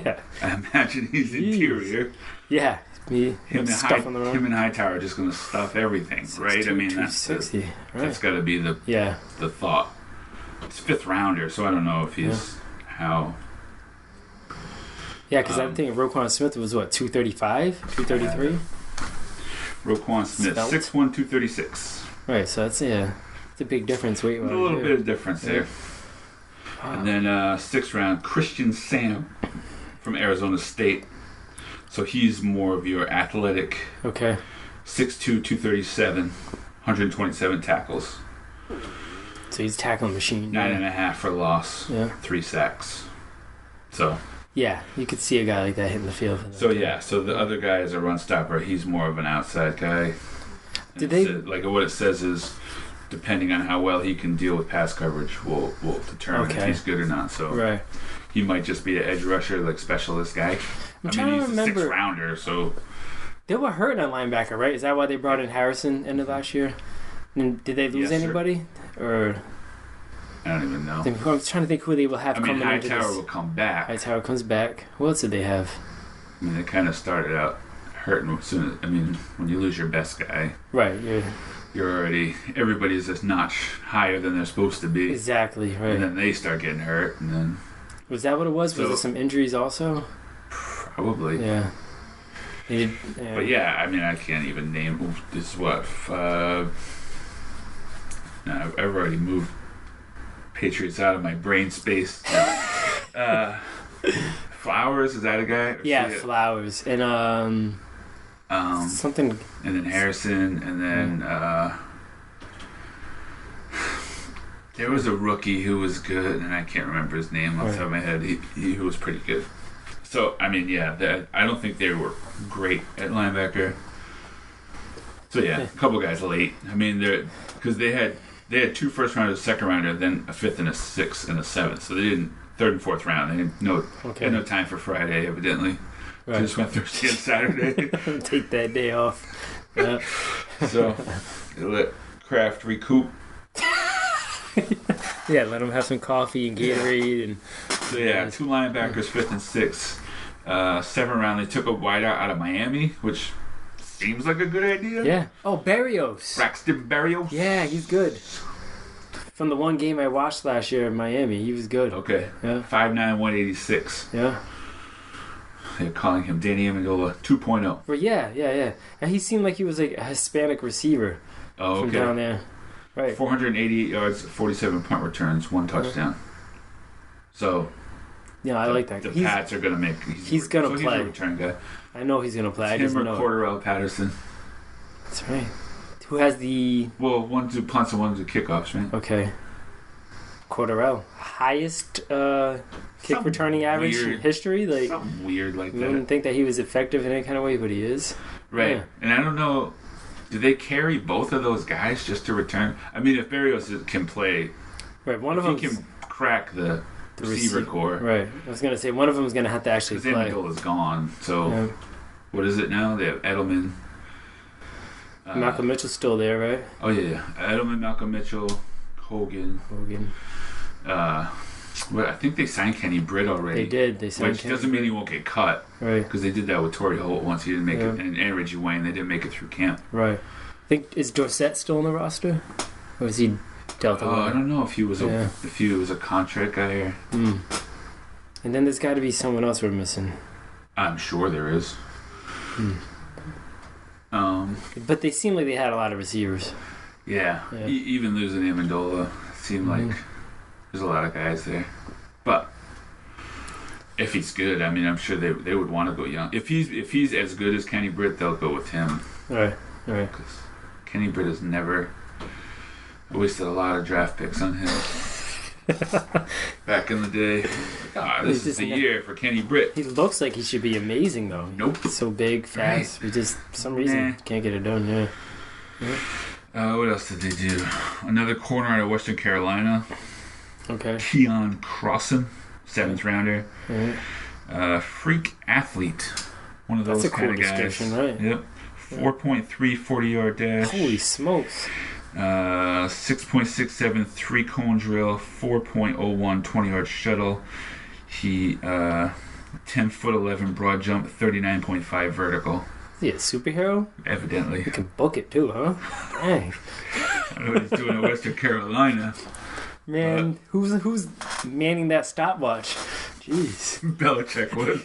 Speaker 1: I imagine he's interior.
Speaker 2: Yeah.
Speaker 1: Him and Hightower are just going to stuff everything, right? I mean, that's got to be the thought. It's 5th rounder, so I don't know if he's how.
Speaker 2: Yeah, because I'm thinking Roquan Smith was what, 235, 233.
Speaker 1: Roquan Smith, 6'1", 236.
Speaker 2: Right, so that's it's a big difference weight wise.
Speaker 1: A little bit of difference there. Wow. And then 6th round, Christian Sam from Arizona State. So he's more of your athletic.
Speaker 2: Okay.
Speaker 1: 6'2", 237, 127 tackles.
Speaker 2: So he's tackling machine.
Speaker 1: 9.5 for loss. Yeah. 3 sacks. So.
Speaker 2: Yeah, you could see a guy like that hitting the field.
Speaker 1: So so the other guy is a run stopper. He's more of an outside guy. Like what it says is, depending on how well he can deal with pass coverage, will determine if he's good or not. So he might just be an edge rusher, like specialist guy. He's a 6th rounder, so
Speaker 2: they were hurt on linebacker, right? Is that why they brought in Harrison end of last year? And did they lose anybody? Or
Speaker 1: I don't even know.
Speaker 2: I'm trying to think who they will have coming into this.
Speaker 1: Hightower will come back.
Speaker 2: Hightower comes back. Who else did they have?
Speaker 1: I mean, they kind of started out hurting as soon as, when you lose your best guy.
Speaker 2: Right,
Speaker 1: you're already, everybody's this notch higher than they're supposed to be.
Speaker 2: Exactly, right.
Speaker 1: And then they start getting hurt, and then...
Speaker 2: Was that what it was? Was there some injuries also?
Speaker 1: Probably.
Speaker 2: Yeah.
Speaker 1: But I can't even name... This is what... I've already moved Patriots out of my brain space. Flowers, is that a guy?
Speaker 2: Flowers. And something...
Speaker 1: And then Harrison, and then there was a rookie who was good, and I can't remember his name off the top of my head. He was pretty good. So, I don't think they were great at linebacker. So, a couple guys late. Because they had 2 first rounders, a 2nd rounder, then a 5th and a 6th and a 7th. So they didn't 3rd and 4th round. They had no time for Friday, evidently. Right. Just went Thursday and Saturday.
Speaker 2: Take that day off. Yeah.
Speaker 1: So they let Kraft recoup.
Speaker 2: Let him have some coffee and Gatorade. And
Speaker 1: so 2 linebackers, 5th and 6th. 7th round, they took a wideout out of Miami, which seems like a good idea.
Speaker 2: Yeah. Oh, Berrios.
Speaker 1: Braxton Berrios.
Speaker 2: Yeah, he's good. From the one game I watched last year in Miami, he was good.
Speaker 1: Okay.
Speaker 2: Yeah.
Speaker 1: 5'9", 186.
Speaker 2: Yeah.
Speaker 1: They're calling him Danny Amendola 2.0.
Speaker 2: Well, yeah. And he seemed like he was like a Hispanic receiver.
Speaker 1: Oh, okay.
Speaker 2: From down there. Right.
Speaker 1: 488 yards, 47 punt returns, 1 touchdown. So...
Speaker 2: Yeah, I like that.
Speaker 1: The Pats are going to make...
Speaker 2: He's going to play.
Speaker 1: He's a return guy.
Speaker 2: I know he's going to play.
Speaker 1: Him or Cordarrelle Patterson.
Speaker 2: That's right. Who has the...
Speaker 1: Well, one do punts and one do kickoffs, right?
Speaker 2: Okay. Cordarrelle. Highest kick returning average in history?
Speaker 1: Something weird like that.
Speaker 2: I didn't think that he was effective in any kind of way, but he is.
Speaker 1: Right. Yeah. And I don't know... Do they carry both of those guys just to return? If Berrios can play...
Speaker 2: Right, one of them
Speaker 1: can crack the receiver core.
Speaker 2: Right. I was going to say, one of them is going to have to actually play.
Speaker 1: Because Amendola is gone, so... What is it now? They have Edelman...
Speaker 2: Malcolm Mitchell's still there, right?
Speaker 1: Oh, yeah. Edelman, Malcolm Mitchell, Hogan. I think they signed Kenny Britt already.
Speaker 2: They did. They signed
Speaker 1: Which doesn't mean he won't get cut.
Speaker 2: Right.
Speaker 1: Because they did that with Torrey Holt once. He didn't make it. And Reggie Wayne, they didn't make it through camp.
Speaker 2: Right. I think, is Dorsett still on the roster? Or is he Delta?
Speaker 1: I don't know if he was a contract guy or...
Speaker 2: And then there's got to be someone else we're missing.
Speaker 1: I'm sure there is.
Speaker 2: But they seem like they had a lot of receivers.
Speaker 1: Yeah. Even losing Amendola seemed like there's a lot of guys there. But If he's good, I mean, I'm sure they would want to go young. If he's as good as Kenny Britt, they'll go with him.
Speaker 2: All right.
Speaker 1: Because Kenny Britt has never wasted a lot of draft picks on him. Back in the day, this is the year for Kenny Britt.
Speaker 2: He looks like he should be amazing though.
Speaker 1: Nope.
Speaker 2: He's so big, fast.
Speaker 1: Right.
Speaker 2: We just for some reason can't get it done. Yeah.
Speaker 1: What else did they do? Another corner out of Western Carolina.
Speaker 2: Okay.
Speaker 1: Keon Crossan, 7th rounder.
Speaker 2: Right.
Speaker 1: Freak athlete. One of those
Speaker 2: That's a
Speaker 1: kind
Speaker 2: cool
Speaker 1: of guys.
Speaker 2: description, right?
Speaker 1: Yep. 4.3 40-yard dash.
Speaker 2: Holy smokes.
Speaker 1: 6.67 3-cone drill. 4.01 20-yard shuttle. He 10'11" broad jump. 39.5 vertical.
Speaker 2: Is he a superhero?
Speaker 1: Evidently.
Speaker 2: He can book it too, huh? Dang.
Speaker 1: I don't know what he's doing in Western Carolina.
Speaker 2: Man, who's manning that stopwatch? Jeez.
Speaker 1: Belichick would.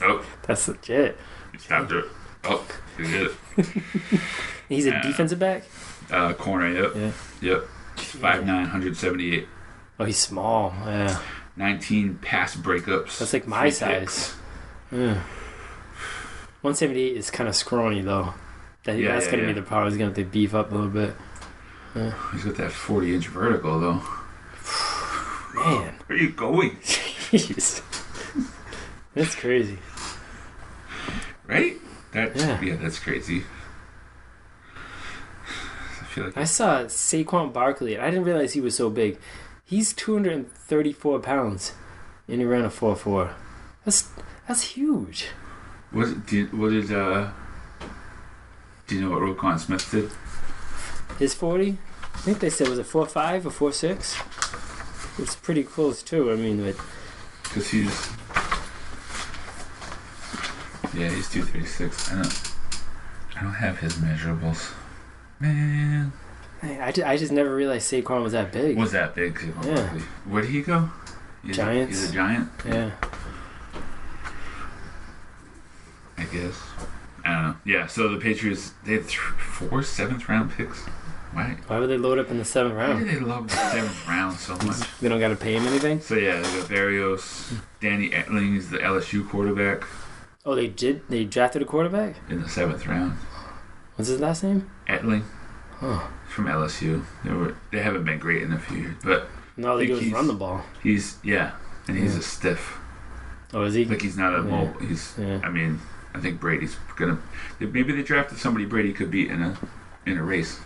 Speaker 1: Oh.
Speaker 2: That's legit.
Speaker 1: He stopped it. Oh, he did it.
Speaker 2: He's a defensive back?
Speaker 1: Corner, yep.
Speaker 2: Yeah.
Speaker 1: Yep. 5'9", 178.
Speaker 2: Oh, he's small. Yeah.
Speaker 1: 19 pass breakups.
Speaker 2: That's like my size. Yeah. 178 is kind of scrawny, though. That's going to be the problem. He's going to have to beef up a little bit. Yeah.
Speaker 1: He's got that 40-inch vertical, though.
Speaker 2: Man.
Speaker 1: Where are you going?
Speaker 2: Jeez. That's crazy.
Speaker 1: Right? That's crazy. I feel like
Speaker 2: I saw Saquon Barkley, and I didn't realize he was so big. He's 234 pounds, and he ran a 4.4. That's huge.
Speaker 1: do you know what Roquan Smith did?
Speaker 2: His 40? I think they said was it 4.5 or 4.6? It's pretty close too. I mean,
Speaker 1: because he's 236. I don't have his measurables. Man,
Speaker 2: I just never realized Saquon was that big.
Speaker 1: Was that big?
Speaker 2: Yeah.
Speaker 1: Where did he go?
Speaker 2: Giants.
Speaker 1: He's a Giant?
Speaker 2: Yeah.
Speaker 1: I guess. I don't know. Yeah, so the Patriots, they had 4 7th-round picks. Why
Speaker 2: would they load up in the 7th
Speaker 1: Why
Speaker 2: round?
Speaker 1: do they love the 7th round so much?
Speaker 2: They don't got to pay him anything?
Speaker 1: So yeah, they got Berrios. Danny Etling is the LSU quarterback.
Speaker 2: Oh, they did? They drafted a quarterback?
Speaker 1: In the 7th round.
Speaker 2: What's his last name?
Speaker 1: Etling.
Speaker 2: Huh.
Speaker 1: From LSU. They haven't been great in a few years, but
Speaker 2: no, they just run the ball.
Speaker 1: He's a stiff.
Speaker 2: Oh, is he?
Speaker 1: Like he's not a mobile. I mean, I think Brady's gonna. Maybe they drafted somebody Brady could beat in a race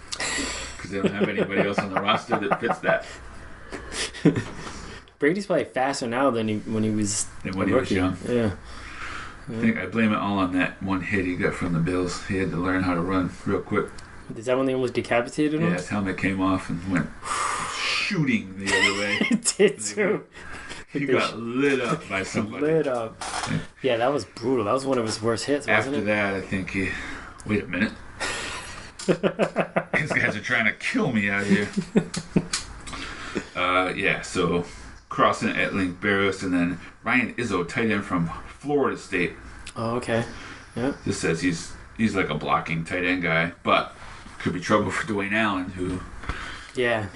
Speaker 1: because they don't have anybody else on the roster that fits that.
Speaker 2: Brady's probably faster now than when he was
Speaker 1: young.
Speaker 2: Yeah.
Speaker 1: I think I blame it all on that one hit he got from the Bills. He had to learn how to run real quick.
Speaker 2: Is that when they almost decapitated him?
Speaker 1: Yeah, his helmet came off and went shooting the other way.
Speaker 2: It did too.
Speaker 1: He got lit up by somebody.
Speaker 2: Lit up. Yeah, that was brutal. That was one of his worst hits, wasn't it?
Speaker 1: After that, I think he... Wait a minute. These guys are trying to kill me out here. So Crossan, Etling, Berrios, and then Ryan Izzo, tight end from Florida State.
Speaker 2: Oh, okay. Yeah.
Speaker 1: Just says he's like a blocking tight end guy, but could be trouble for Dwayne Allen, who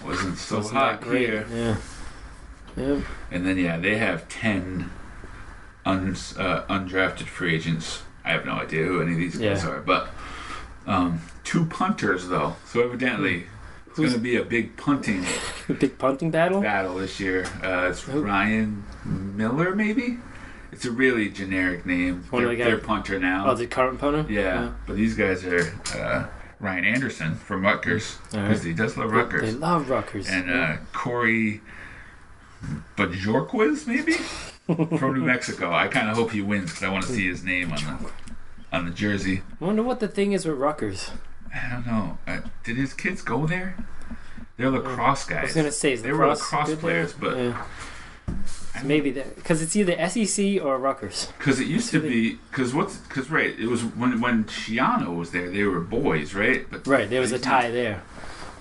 Speaker 1: wasn't so hot here.
Speaker 2: Yeah. Yeah.
Speaker 1: And then they have 10 undrafted free agents. I have no idea who any of these guys are, but 2 punters though. So evidently it's going to be a big punting battle this year. It's Ryan Miller, maybe. It's a really generic name. They're punter now.
Speaker 2: Oh, the current punter?
Speaker 1: Yeah, but these guys are Ryan Anderson from Rutgers, because he does love Rutgers.
Speaker 2: They love Rutgers.
Speaker 1: And Corey Bajorquez, maybe, from New Mexico. I kind of hope he wins because I want to see his name on the jersey.
Speaker 2: I wonder what the thing is with Rutgers.
Speaker 1: I don't know. Did his kids go there? They're lacrosse guys.
Speaker 2: I was gonna say
Speaker 1: they were lacrosse players, but
Speaker 2: maybe that because it's either SEC or Rutgers.
Speaker 1: Because it used to be because it was when Shiano was there, they were boys, right? But
Speaker 2: right, there was a tie there.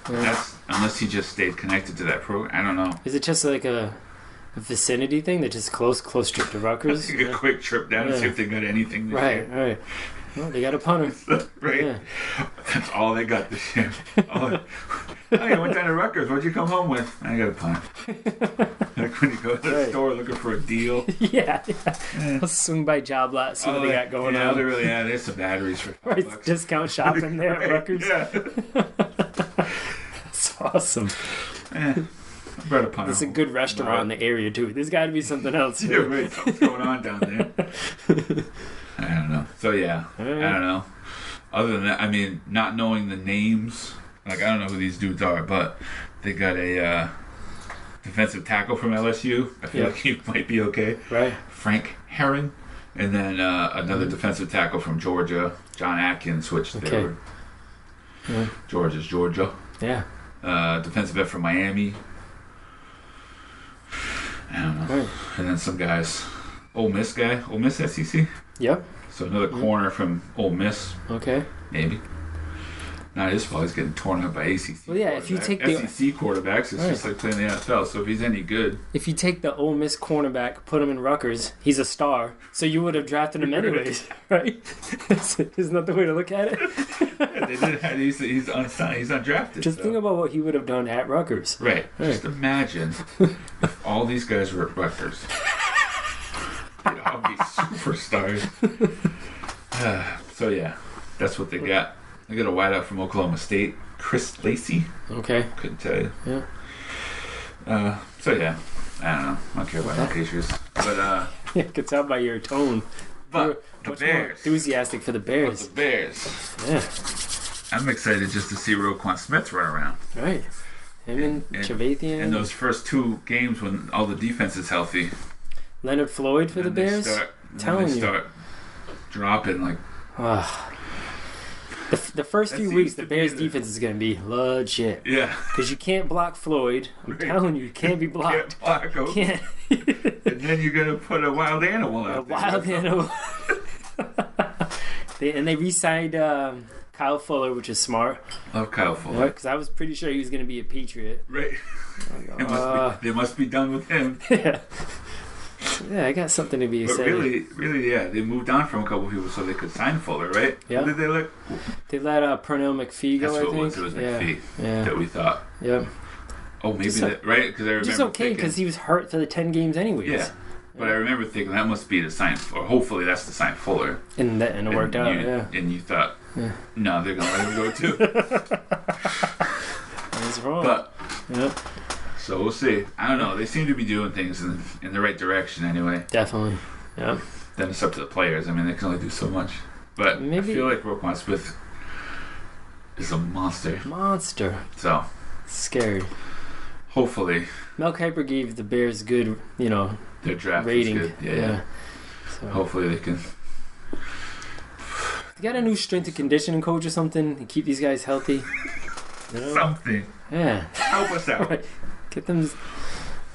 Speaker 1: That's unless he just stayed connected to that program. I don't know.
Speaker 2: Is it just like a vicinity thing that just close trip to Rutgers?
Speaker 1: Take a quick trip down and see if they got anything this year.
Speaker 2: Right. Well, they got a punter.
Speaker 1: Right. Yeah. That's all they got this year. Oh, you went down to Rutgers. What'd you come home with? I got a punt. Like when you go to the store looking for a deal.
Speaker 2: Yeah. I'll swing by Job Lot, see what they got going on.
Speaker 1: There's some batteries for $5.
Speaker 2: Discount shopping there at Rutgers.
Speaker 1: Yeah.
Speaker 2: That's awesome.
Speaker 1: I brought a punt.
Speaker 2: It's a good restaurant in the area, too. There's got to be something else.
Speaker 1: Yeah, right. Something's going on down there. I don't know. So, yeah. I don't know. Other than that, I mean, not knowing the names, like, I don't know who these dudes are, but they got a defensive tackle from LSU. I feel like he might be okay.
Speaker 2: Right.
Speaker 1: Frank Herron. And then another defensive tackle from Georgia, John Atkins, which they were. Georgia's Georgia.
Speaker 2: Yeah.
Speaker 1: Defensive end from Miami. I don't know. Right. And then some guys. Ole Miss SEC?
Speaker 2: Yep.
Speaker 1: So another corner from Ole Miss.
Speaker 2: Okay.
Speaker 1: Maybe. Not his fault. He's getting torn up by ACC.
Speaker 2: Well, yeah, if you take the
Speaker 1: SEC quarterbacks, it's just like playing the NFL. So if he's any good,
Speaker 2: if you take the Ole Miss cornerback, put him in Rutgers, he's a star. So you would have drafted him anyways, right? Isn't that the way to look at it?
Speaker 1: They did. He's unsigned. He's undrafted.
Speaker 2: Just think about what he would have done at Rutgers.
Speaker 1: Right. Just imagine if all these guys were at Rutgers. They'd all be superstars. So yeah, that's what they got. They got a wideout from Oklahoma State, Chris Lacey.
Speaker 2: Okay.
Speaker 1: Couldn't tell you.
Speaker 2: Yeah.
Speaker 1: So yeah, I don't know. I don't care about the Patriots, but
Speaker 2: yeah, I could tell by your tone.
Speaker 1: But the Bears.
Speaker 2: Enthusiastic for the Bears.
Speaker 1: The Bears.
Speaker 2: Yeah.
Speaker 1: I'm excited just to see Roquan Smith run around.
Speaker 2: Right. Him and Trevathan.
Speaker 1: And those first two games when all the defense is healthy.
Speaker 2: Leonard Floyd for the Bears.
Speaker 1: They start dropping like.
Speaker 2: The first few weeks, the Bears' defense is going to be legit.
Speaker 1: Yeah.
Speaker 2: Because you can't block Floyd. I'm telling you can't be blocked.
Speaker 1: Can't block him.
Speaker 2: Can't.
Speaker 1: And then you're going to put a wild animal out there.
Speaker 2: Wild animal. They re-signed Kyle Fuller, which is smart.
Speaker 1: Love Kyle Fuller.
Speaker 2: Because I was pretty sure he was going to be a Patriot.
Speaker 1: Right. They must be done with him.
Speaker 2: Yeah. Yeah, I got something to be excited.
Speaker 1: But really, yeah, they moved on from a couple people so they could sign Fuller, right?
Speaker 2: Yeah.
Speaker 1: Who did they let?
Speaker 2: They let Pernell McPhee go,
Speaker 1: That's what
Speaker 2: I think.
Speaker 1: it was McPhee that we thought.
Speaker 2: Yep.
Speaker 1: Oh, maybe that, right? Because I remember
Speaker 2: just okay because he was hurt for the 10 games anyways.
Speaker 1: Yeah. But I remember thinking that must be the sign, or hopefully that's the sign Fuller.
Speaker 2: And it worked out,
Speaker 1: And you thought, no, they're going to let him go too.
Speaker 2: That's wrong.
Speaker 1: But,
Speaker 2: yep.
Speaker 1: So we'll see. I don't know. They seem to be doing things in the right direction anyway.
Speaker 2: Definitely. Yeah.
Speaker 1: Then it's up to the players. I mean, they can only do so much. But I feel like Roquan Smith is a monster. So.
Speaker 2: Scary.
Speaker 1: Hopefully.
Speaker 2: Mel Kiper gave the Bears good,
Speaker 1: their draft
Speaker 2: rating.
Speaker 1: Good. Yeah. So. Hopefully they can.
Speaker 2: You got a new strength and conditioning coach or something to keep these guys healthy?
Speaker 1: Something.
Speaker 2: Yeah.
Speaker 1: Help us out.
Speaker 2: Right. Get them,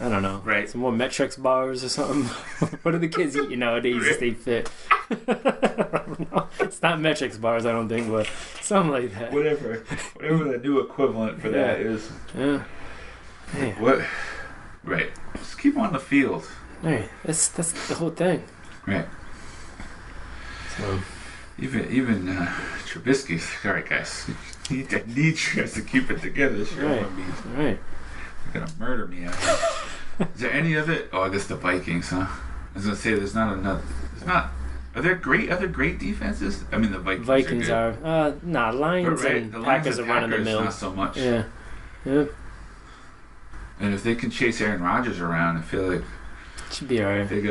Speaker 2: I don't know, some more Metrix bars or something. What are the kids eating nowadays to stay fit? I don't know. It's not Metrix bars, I don't think, but something like that.
Speaker 1: Whatever the new equivalent for that is.
Speaker 2: Yeah.
Speaker 1: What? Right. Just keep them on the field.
Speaker 2: Right. That's the whole thing.
Speaker 1: Right.
Speaker 2: So.
Speaker 1: Even Trubisky's like, all right, guys. I need you guys to keep it together.
Speaker 2: Right.
Speaker 1: You're gonna murder me out here. Is there any other? Oh, I guess the Vikings, huh? I was gonna say there's not another. There's not. Are there other great defenses? I mean, the Vikings
Speaker 2: are. Lions and
Speaker 1: the
Speaker 2: Packers are running the mill.
Speaker 1: Not so much.
Speaker 2: Yeah. Yep.
Speaker 1: And if they can chase Aaron Rodgers around, I feel like
Speaker 2: should be alright.
Speaker 1: They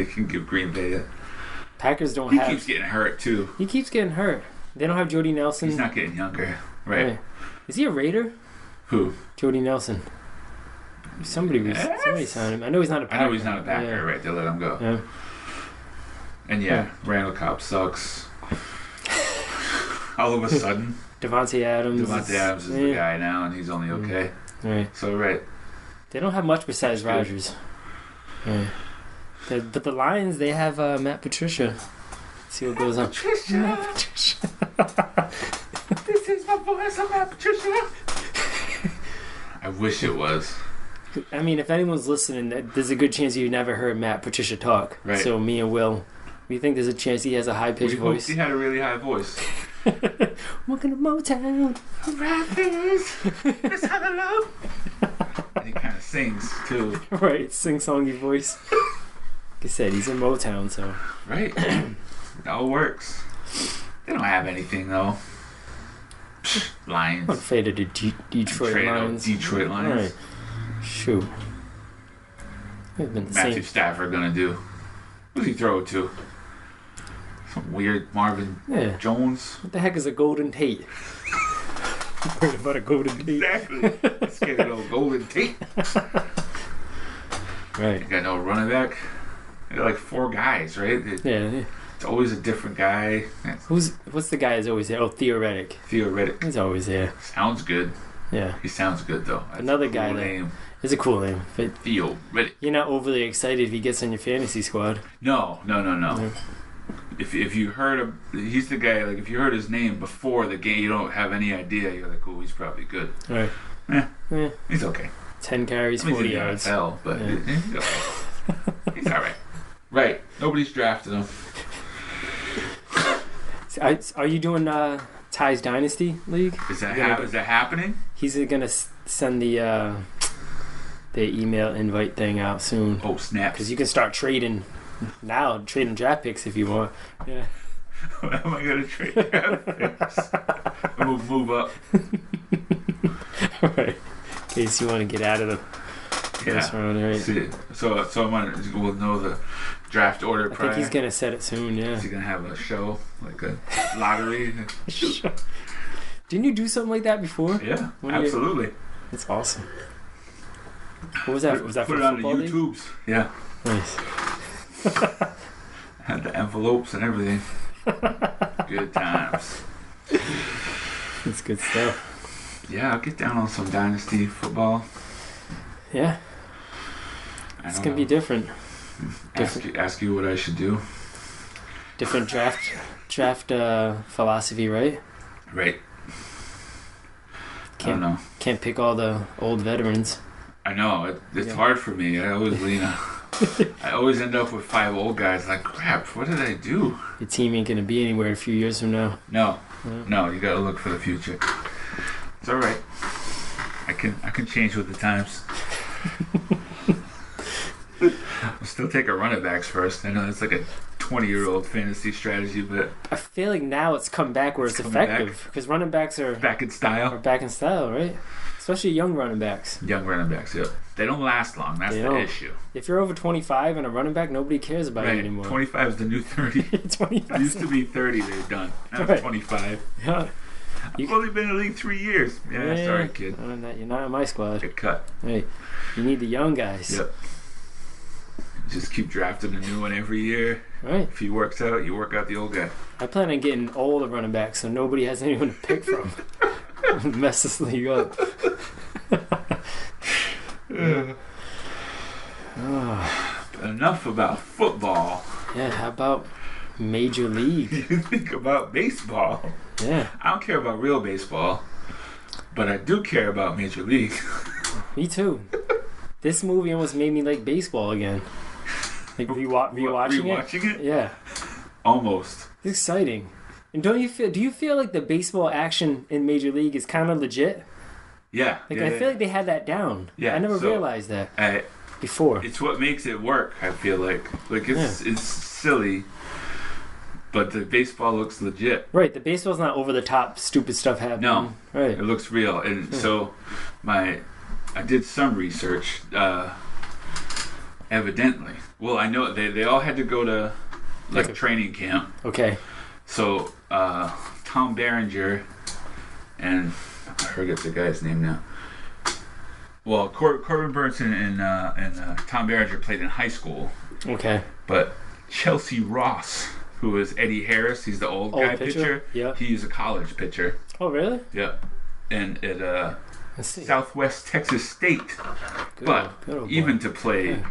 Speaker 1: can give Green Bay a.
Speaker 2: Packers don't
Speaker 1: He keeps getting hurt too.
Speaker 2: He keeps getting hurt. They don't have Jordy Nelson.
Speaker 1: He's not getting younger, right?
Speaker 2: Is he a Raider?
Speaker 1: Who?
Speaker 2: Jordy Nelson. Somebody signed him. I know he's not a Packer.
Speaker 1: Right? They let him go.
Speaker 2: Yeah.
Speaker 1: And Randall Cobb sucks. All of a sudden,
Speaker 2: Devontae Adams
Speaker 1: is the guy now, and he's only okay.
Speaker 2: Right.
Speaker 1: So
Speaker 2: they don't have much besides Rodgers. Yeah. But the Lions, they have Matt Patricia. Let's see what goes on.
Speaker 1: Matt Patricia. This is my voice, I'm Matt Patricia. I wish it was.
Speaker 2: I mean, if anyone's listening, there's a good chance you never heard Matt Patricia talk.
Speaker 1: Right.
Speaker 2: So me and Will, we think there's a chance he has a high-pitched voice.
Speaker 1: He had a really high voice.
Speaker 2: Welcome to Motown.
Speaker 1: Miss Hello. And he kind of sings too.
Speaker 2: Right, sing-songy voice. Like I said, he's in Motown, so.
Speaker 1: Right. It all works. They don't have anything though. Lions.
Speaker 2: I'm afraid of the Detroit Lions.
Speaker 1: Detroit Lions.
Speaker 2: Right. Shoot. They've been the
Speaker 1: Matthew
Speaker 2: same.
Speaker 1: Stafford gonna do? Who's he throw it to? Some weird Marvin
Speaker 2: Yeah.
Speaker 1: Jones.
Speaker 2: What the heck is a Golden Tate? Worried about a Golden Tate.
Speaker 1: Exactly. Scared of old Golden Tate.
Speaker 2: Right.
Speaker 1: You got no running back. You got like 4 guys, right?
Speaker 2: Yeah.
Speaker 1: It's always a different guy.
Speaker 2: What's the guy that's always there? Oh, Theoretic.
Speaker 1: Theoretic.
Speaker 2: He's always there.
Speaker 1: Sounds good.
Speaker 2: Yeah.
Speaker 1: He sounds good though. That's
Speaker 2: Another
Speaker 1: a cool
Speaker 2: guy
Speaker 1: name.
Speaker 2: It's a cool name, but
Speaker 1: Theoretic.
Speaker 2: you're not overly excited if he gets on your fantasy squad.
Speaker 1: No.
Speaker 2: Yeah.
Speaker 1: If you heard him, he's the guy. Like if you heard his name before the game, you don't have any idea. You're like, oh, he's probably good.
Speaker 2: All right.
Speaker 1: Yeah. He's okay.
Speaker 2: 10 carries,
Speaker 1: I mean,
Speaker 2: 40
Speaker 1: he's in the
Speaker 2: yards.
Speaker 1: NFL, but
Speaker 2: Yeah.
Speaker 1: he's okay. He's all right. Right. Nobody's drafted him.
Speaker 2: Are you doing Ty's Dynasty League?
Speaker 1: Is that happening?
Speaker 2: He's gonna send the email invite thing out soon.
Speaker 1: Oh snap!
Speaker 2: Because you can start trading now, trading draft picks if you want. Yeah.
Speaker 1: What am I gonna trade draft picks? I'm gonna move up.
Speaker 2: Right. In case you want to get out of the first round, right?
Speaker 1: See, so we'll know the draft order
Speaker 2: I
Speaker 1: prior.
Speaker 2: think he's gonna set it soon. Yeah.
Speaker 1: Is he gonna have a show like a lottery?
Speaker 2: Didn't you do something like that before?
Speaker 1: Yeah,
Speaker 2: When you-
Speaker 1: absolutely.
Speaker 2: That's awesome. What was that? Was that
Speaker 1: Put
Speaker 2: for
Speaker 1: it on the
Speaker 2: football league?
Speaker 1: YouTubes. Yeah,
Speaker 2: Nice.
Speaker 1: had the envelopes and everything. Good times.
Speaker 2: That's good stuff.
Speaker 1: Yeah, I'll get down on some dynasty football.
Speaker 2: Yeah,
Speaker 1: I
Speaker 2: it's
Speaker 1: don't
Speaker 2: gonna be
Speaker 1: know.
Speaker 2: different.
Speaker 1: Ask you what I should do.
Speaker 2: Different draft philosophy, right?
Speaker 1: Right. I don't know.
Speaker 2: Can't pick all the old veterans.
Speaker 1: I know it's
Speaker 2: Yeah.
Speaker 1: hard for me. I always lean on. I always end up with 5 old guys. Like crap. What did I do?
Speaker 2: Your team ain't gonna be anywhere a few years from now.
Speaker 1: No,
Speaker 2: Yeah.
Speaker 1: no. You gotta look for the future. It's all right. I can change with the times. I'll still take a running backs first. I know it's like a 20-year-old fantasy strategy, but
Speaker 2: I feel like now it's come back where it's
Speaker 1: It's coming
Speaker 2: effective because running backs are
Speaker 1: back in style.
Speaker 2: back in style, right? Especially young running backs.
Speaker 1: Young running backs, yep. They don't last long. That's
Speaker 2: They
Speaker 1: the
Speaker 2: don't.
Speaker 1: issue.
Speaker 2: If you're over 25 and a running back, nobody cares about you anymore.
Speaker 1: 25 is the new 30.
Speaker 2: 25.
Speaker 1: Used to be 30. They're done. Now
Speaker 2: Right.
Speaker 1: 25.
Speaker 2: Yeah.
Speaker 1: I've only been in the league 3 years. Yeah, sorry, kid.
Speaker 2: You're not in my squad.
Speaker 1: Get cut.
Speaker 2: Hey, you need the young guys.
Speaker 1: Yep. Just keep drafting a new one every year.
Speaker 2: Right.
Speaker 1: If he works out, you work out the old guy.
Speaker 2: I plan on getting all the running backs so nobody has anyone to pick from. Mess this league up.
Speaker 1: But enough about football.
Speaker 2: Yeah, how about Major League?
Speaker 1: You think about baseball.
Speaker 2: Yeah,
Speaker 1: I don't care about real baseball, but I do care about Major League.
Speaker 2: me too. This movie almost made me like baseball again. Like rewatching
Speaker 1: Rewatching it?
Speaker 2: Yeah,
Speaker 1: Almost.
Speaker 2: it's exciting. And do you feel like the baseball action in Major League is kind of legit?
Speaker 1: Yeah.
Speaker 2: Like
Speaker 1: yeah,
Speaker 2: I feel like they had that down.
Speaker 1: Yeah,
Speaker 2: I never
Speaker 1: so-
Speaker 2: realized that
Speaker 1: I,
Speaker 2: before.
Speaker 1: it's what makes it work. I feel like it's silly, but the baseball looks legit.
Speaker 2: Right, the baseball's not over the top, stupid stuff happening.
Speaker 1: No.
Speaker 2: Right.
Speaker 1: It looks real, and so I did some research. Evidently, well, I know they all had to go to like
Speaker 2: Okay.
Speaker 1: training camp.
Speaker 2: Okay.
Speaker 1: So Tom Berenger and I forget the guy's name now. Well, Corbin Burnson and Tom Berenger played in high school,
Speaker 2: Okay.
Speaker 1: but Chelsea Ross, who is Eddie Harris, he's the old guy pitcher.
Speaker 2: Yeah.
Speaker 1: He's a college pitcher.
Speaker 2: Oh, really?
Speaker 1: Yeah, and at
Speaker 2: Let's see.
Speaker 1: Southwest Texas State,
Speaker 2: Good,
Speaker 1: but
Speaker 2: good old boy.
Speaker 1: even to play.
Speaker 2: Yeah.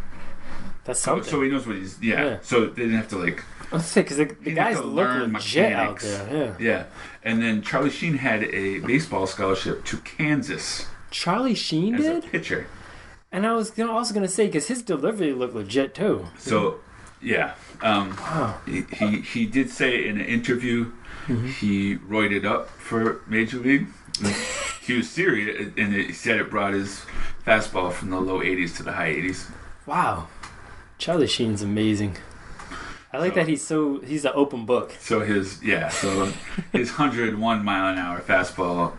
Speaker 2: That's
Speaker 1: So,
Speaker 2: something.
Speaker 1: so he knows what he's
Speaker 2: Yeah.
Speaker 1: So they didn't have to like
Speaker 2: Let's see, because the
Speaker 1: didn't
Speaker 2: guys
Speaker 1: have to
Speaker 2: look
Speaker 1: learn
Speaker 2: legit out
Speaker 1: mechanics.
Speaker 2: there. Yeah.
Speaker 1: yeah. And then Charlie Sheen had a baseball scholarship to Kansas
Speaker 2: Charlie Sheen
Speaker 1: as a
Speaker 2: did?
Speaker 1: pitcher.
Speaker 2: And I was also going to say, because his delivery looked legit too.
Speaker 1: So Yeah.
Speaker 2: Wow.
Speaker 1: He did say in an interview he roided up for Major League. He was serious, and he said it brought his fastball from the low 80s to the high 80s.
Speaker 2: Wow. Charlie Sheen's amazing. I like that he's an open book.
Speaker 1: So his 101 mile an hour fastball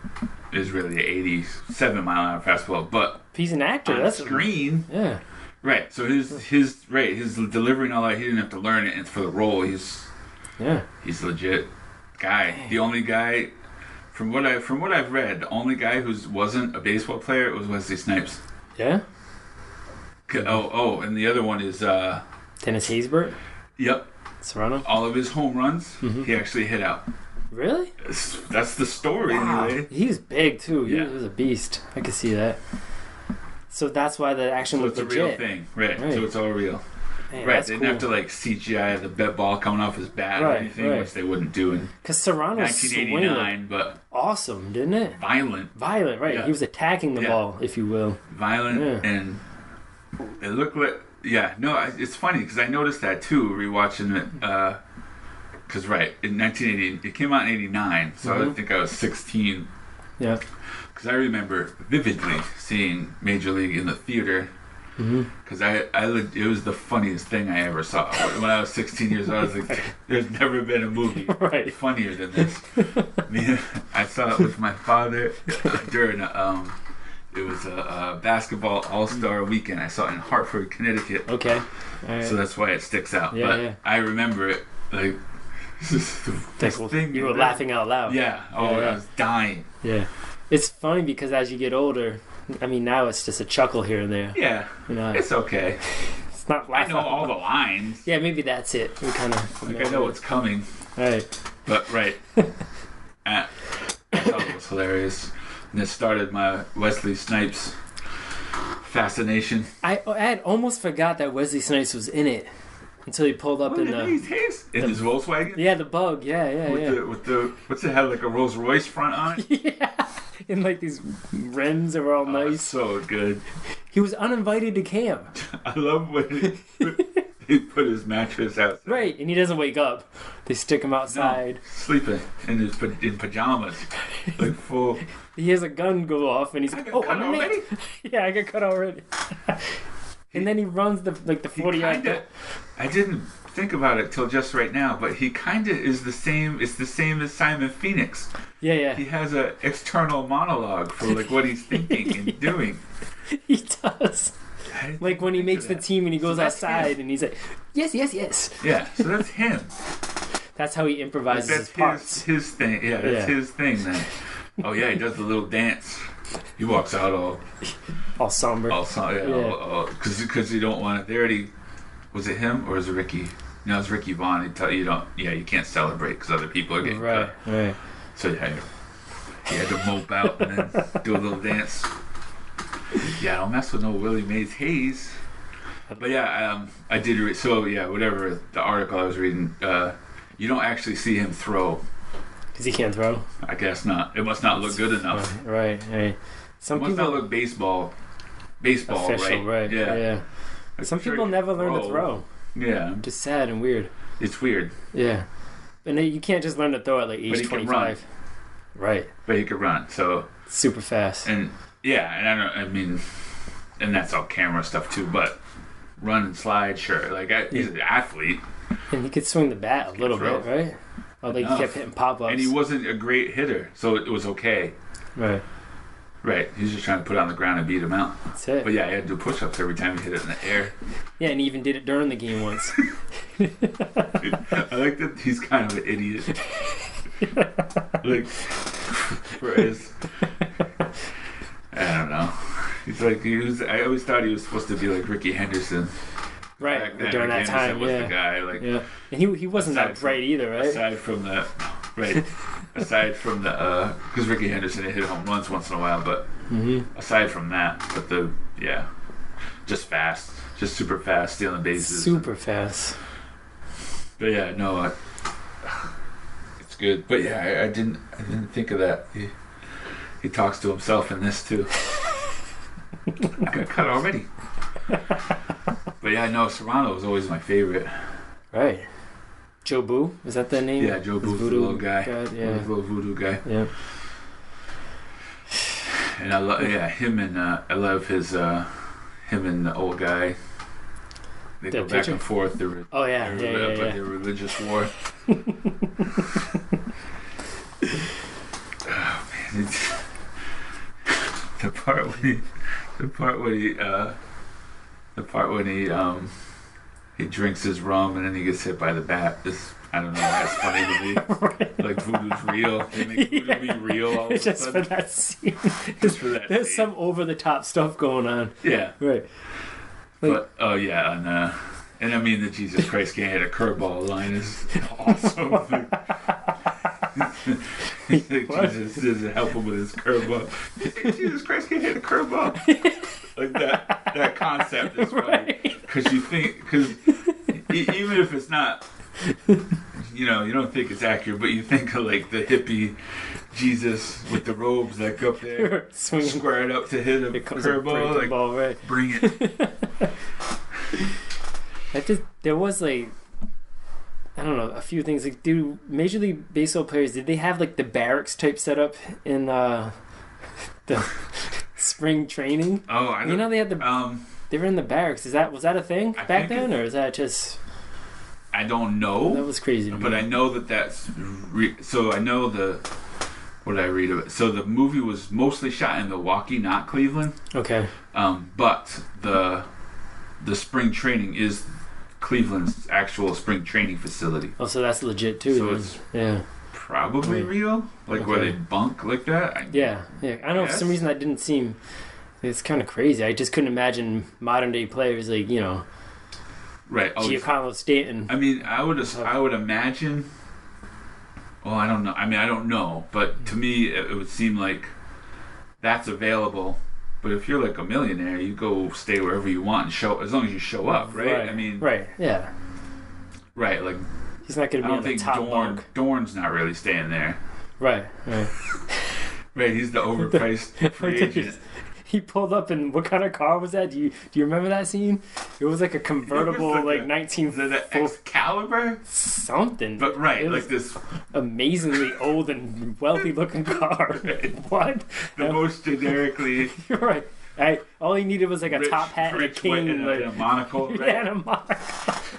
Speaker 1: is really an 87 mile an hour fastball, but
Speaker 2: he's an actor.
Speaker 1: On screen.
Speaker 2: Yeah.
Speaker 1: Right. So his delivery and all that, he didn't have to learn it, and for the role he's legit guy. Dang. The only guy from what I've read, the only guy who wasn't a baseball player was Wesley Snipes.
Speaker 2: Yeah.
Speaker 1: And the other one is
Speaker 2: Dennis Haysbert.
Speaker 1: Yep.
Speaker 2: Serrano.
Speaker 1: All of his home runs, he actually hit out.
Speaker 2: Really?
Speaker 1: That's the story, anyway.
Speaker 2: He was big too. He
Speaker 1: Yeah.
Speaker 2: was a beast. I could see that. So that's why the action looked legit.
Speaker 1: It's a real thing, right? So it's all real.
Speaker 2: Man,
Speaker 1: right, they didn't have to like CGI the ball coming off his bat or anything, which they wouldn't do in
Speaker 2: because Serrano's
Speaker 1: 1989. But
Speaker 2: awesome, didn't it?
Speaker 1: Violent,
Speaker 2: right?
Speaker 1: Yeah.
Speaker 2: He was attacking the ball, if you will.
Speaker 1: Violent, and it looked like it's funny because I noticed that too rewatching it. Because in 1980, it came out in '89, so I think I was 16.
Speaker 2: Yeah.
Speaker 1: Because I remember vividly seeing Major League in the theater. Because it was the funniest thing I ever saw. When I was 16 years old, I was like, there's never been a movie funnier than this. I saw it with my father during it was a basketball all-star weekend. I saw it in Hartford, Connecticut.
Speaker 2: Okay. All right.
Speaker 1: So that's why it sticks out.
Speaker 2: Yeah,
Speaker 1: I remember it like this is the best thing.
Speaker 2: You were laughing out loud.
Speaker 1: Yeah. I was dying.
Speaker 2: Yeah. It's funny because as you get older, I mean, now it's just a chuckle here and there.
Speaker 1: Yeah. It's okay.
Speaker 2: It's not
Speaker 1: I
Speaker 2: laughing.
Speaker 1: know all the lines.
Speaker 2: Yeah, maybe that's it. We kind of
Speaker 1: I know what's coming.
Speaker 2: Right.
Speaker 1: But I thought it was hilarious. And it started my Wesley Snipes fascination.
Speaker 2: I had almost forgot that Wesley Snipes was in it until he pulled up in
Speaker 1: his Volkswagen.
Speaker 2: Yeah, the Bug. Yeah.
Speaker 1: With the what's it have like a Rolls Royce front on it?
Speaker 2: Yeah. And like these rims that were all nice.
Speaker 1: So good.
Speaker 2: He was uninvited to camp.
Speaker 1: I love when he put his mattress outside.
Speaker 2: Right, and he doesn't wake up. They stick him outside.
Speaker 1: No, sleeping in pajamas, like full.
Speaker 2: He has a gun go off, and he's like, "Oh, I'm already." Yeah, I got cut already. And then he runs the 40-yard.
Speaker 1: I didn't think about it till just right now, but he kind of is the same. It's the same as Simon Phoenix.
Speaker 2: Yeah.
Speaker 1: He has an external monologue for like what he's thinking and doing.
Speaker 2: He does. Like when he makes the team and he goes outside and he's like, yes.
Speaker 1: Yeah, so that's him.
Speaker 2: That's how he improvises his parts.
Speaker 1: His thing. Yeah, that's his thing then. Oh yeah, he does the little dance. He walks out
Speaker 2: all somber.
Speaker 1: Because you don't want it. They already. Was it him or was it Ricky? No, it's Ricky Vaughn. He tell you you can't celebrate because other people are getting cut.
Speaker 2: Right.
Speaker 1: So he had to mope out and then do a little dance. Yeah, don't mess with no Willie Mays Hayes. But I did read. So whatever the article I was reading, you don't actually see him throw.
Speaker 2: Because he can't throw.
Speaker 1: I guess not. It must not look good enough.
Speaker 2: Right. Some
Speaker 1: must
Speaker 2: people
Speaker 1: not look baseball
Speaker 2: official, right? Yeah. Some people never learn to throw.
Speaker 1: Yeah.
Speaker 2: Just sad and weird.
Speaker 1: It's weird.
Speaker 2: Yeah. And you can't just learn to throw at like age 25. Right.
Speaker 1: But he could run, so
Speaker 2: super fast.
Speaker 1: And and that's all camera stuff too, but run and slide, sure. Like he's an athlete.
Speaker 2: And he could swing the bat a little bit, right? Although he kept hitting pop-ups.
Speaker 1: And he wasn't a great hitter, so it was okay. Right, he was just trying to put it on the ground and beat him out.
Speaker 2: That's it.
Speaker 1: But he had to do push-ups every time he hit it in the air.
Speaker 2: Yeah, and he even did it during the game once.
Speaker 1: I like that he's kind of an idiot. Like, for his... I don't know. He's like, I always thought he was supposed to be like Ricky Henderson.
Speaker 2: Right,
Speaker 1: then,
Speaker 2: during
Speaker 1: Ricky
Speaker 2: that time,
Speaker 1: was the guy, like...
Speaker 2: Yeah, and he wasn't that bright either, right?
Speaker 1: Aside from that... Right. Aside from the, because Ricky Henderson hit home runs once in a while, but aside from that, just fast, just super fast, stealing bases,
Speaker 2: super fast.
Speaker 1: But it's good. But I didn't think of that. He talks to himself in this too. I got cut already. But Serrano was always my favorite.
Speaker 2: Right. Joe Boo? Is that the name?
Speaker 1: Yeah, Joe Boo's the little guy.
Speaker 2: God, yeah.
Speaker 1: The little voodoo guy.
Speaker 2: Yeah.
Speaker 1: And I love, him and I love his, him and the old guy. They go back and forth. Their religious war. Oh man, the part when he drinks his rum and then he gets hit by the bat. I don't know. That's funny to me. Right. Like voodoo's real. They make voodoo be real all of a
Speaker 2: just
Speaker 1: sudden.
Speaker 2: for that scene.
Speaker 1: Just for that.
Speaker 2: There's
Speaker 1: scene.
Speaker 2: some over the top stuff going on.
Speaker 1: Yeah.
Speaker 2: Right.
Speaker 1: But and I mean the Jesus Christ can't hit a curveball line is awesome. Jesus doesn't help him with his curveball. Hey, Jesus Christ can't hit a curveball. Like that concept is funny because even if it's not, you don't think it's accurate, but you think of like the hippie Jesus with the robes like up there, squared up to hit a curveball, like
Speaker 2: ball, right.
Speaker 1: Bring it.
Speaker 2: There was like, I don't know, a few things. Like, do Major League Baseball players, did they have like the barracks type setup in the spring training?
Speaker 1: Oh, I don't.
Speaker 2: They had they were in the barracks. Was that a thing back then, or is that just?
Speaker 1: I don't know.
Speaker 2: That was crazy to me.
Speaker 1: But I know that's. So I know what did I read of it? So the movie was mostly shot in Milwaukee, not Cleveland.
Speaker 2: Okay.
Speaker 1: But the spring training is Cleveland's actual spring training facility.
Speaker 2: Oh, so that's legit too.
Speaker 1: So
Speaker 2: it's
Speaker 1: probably real, like where they bunk like that.
Speaker 2: Yeah. I don't know. For some reason, that didn't seem. It's kind of crazy. I just couldn't imagine modern day players like
Speaker 1: right.
Speaker 2: Giancarlo Stanton.
Speaker 1: I mean, I would imagine. Well, I don't know. I mean, I don't know, but to me, it would seem like that's available. But if you're like a millionaire, you go stay wherever you want and show, as long as you show up, right? I mean,
Speaker 2: right, yeah,
Speaker 1: right. Like
Speaker 2: he's not going to be on the top bunk.
Speaker 1: Dorn's not really staying there,
Speaker 2: right.
Speaker 1: Right. He's the overpriced free agent.
Speaker 2: He pulled up in what kind of car was that? Do you remember that scene? It was like a convertible, like 19.
Speaker 1: The Excalibur,
Speaker 2: something.
Speaker 1: But like this
Speaker 2: amazingly old and wealthy looking car.
Speaker 1: Right.
Speaker 2: What?
Speaker 1: The most generically.
Speaker 2: You're right. All he needed was like a top hat and a cane,
Speaker 1: and a monocle. Right?
Speaker 2: Yeah, and a monocle.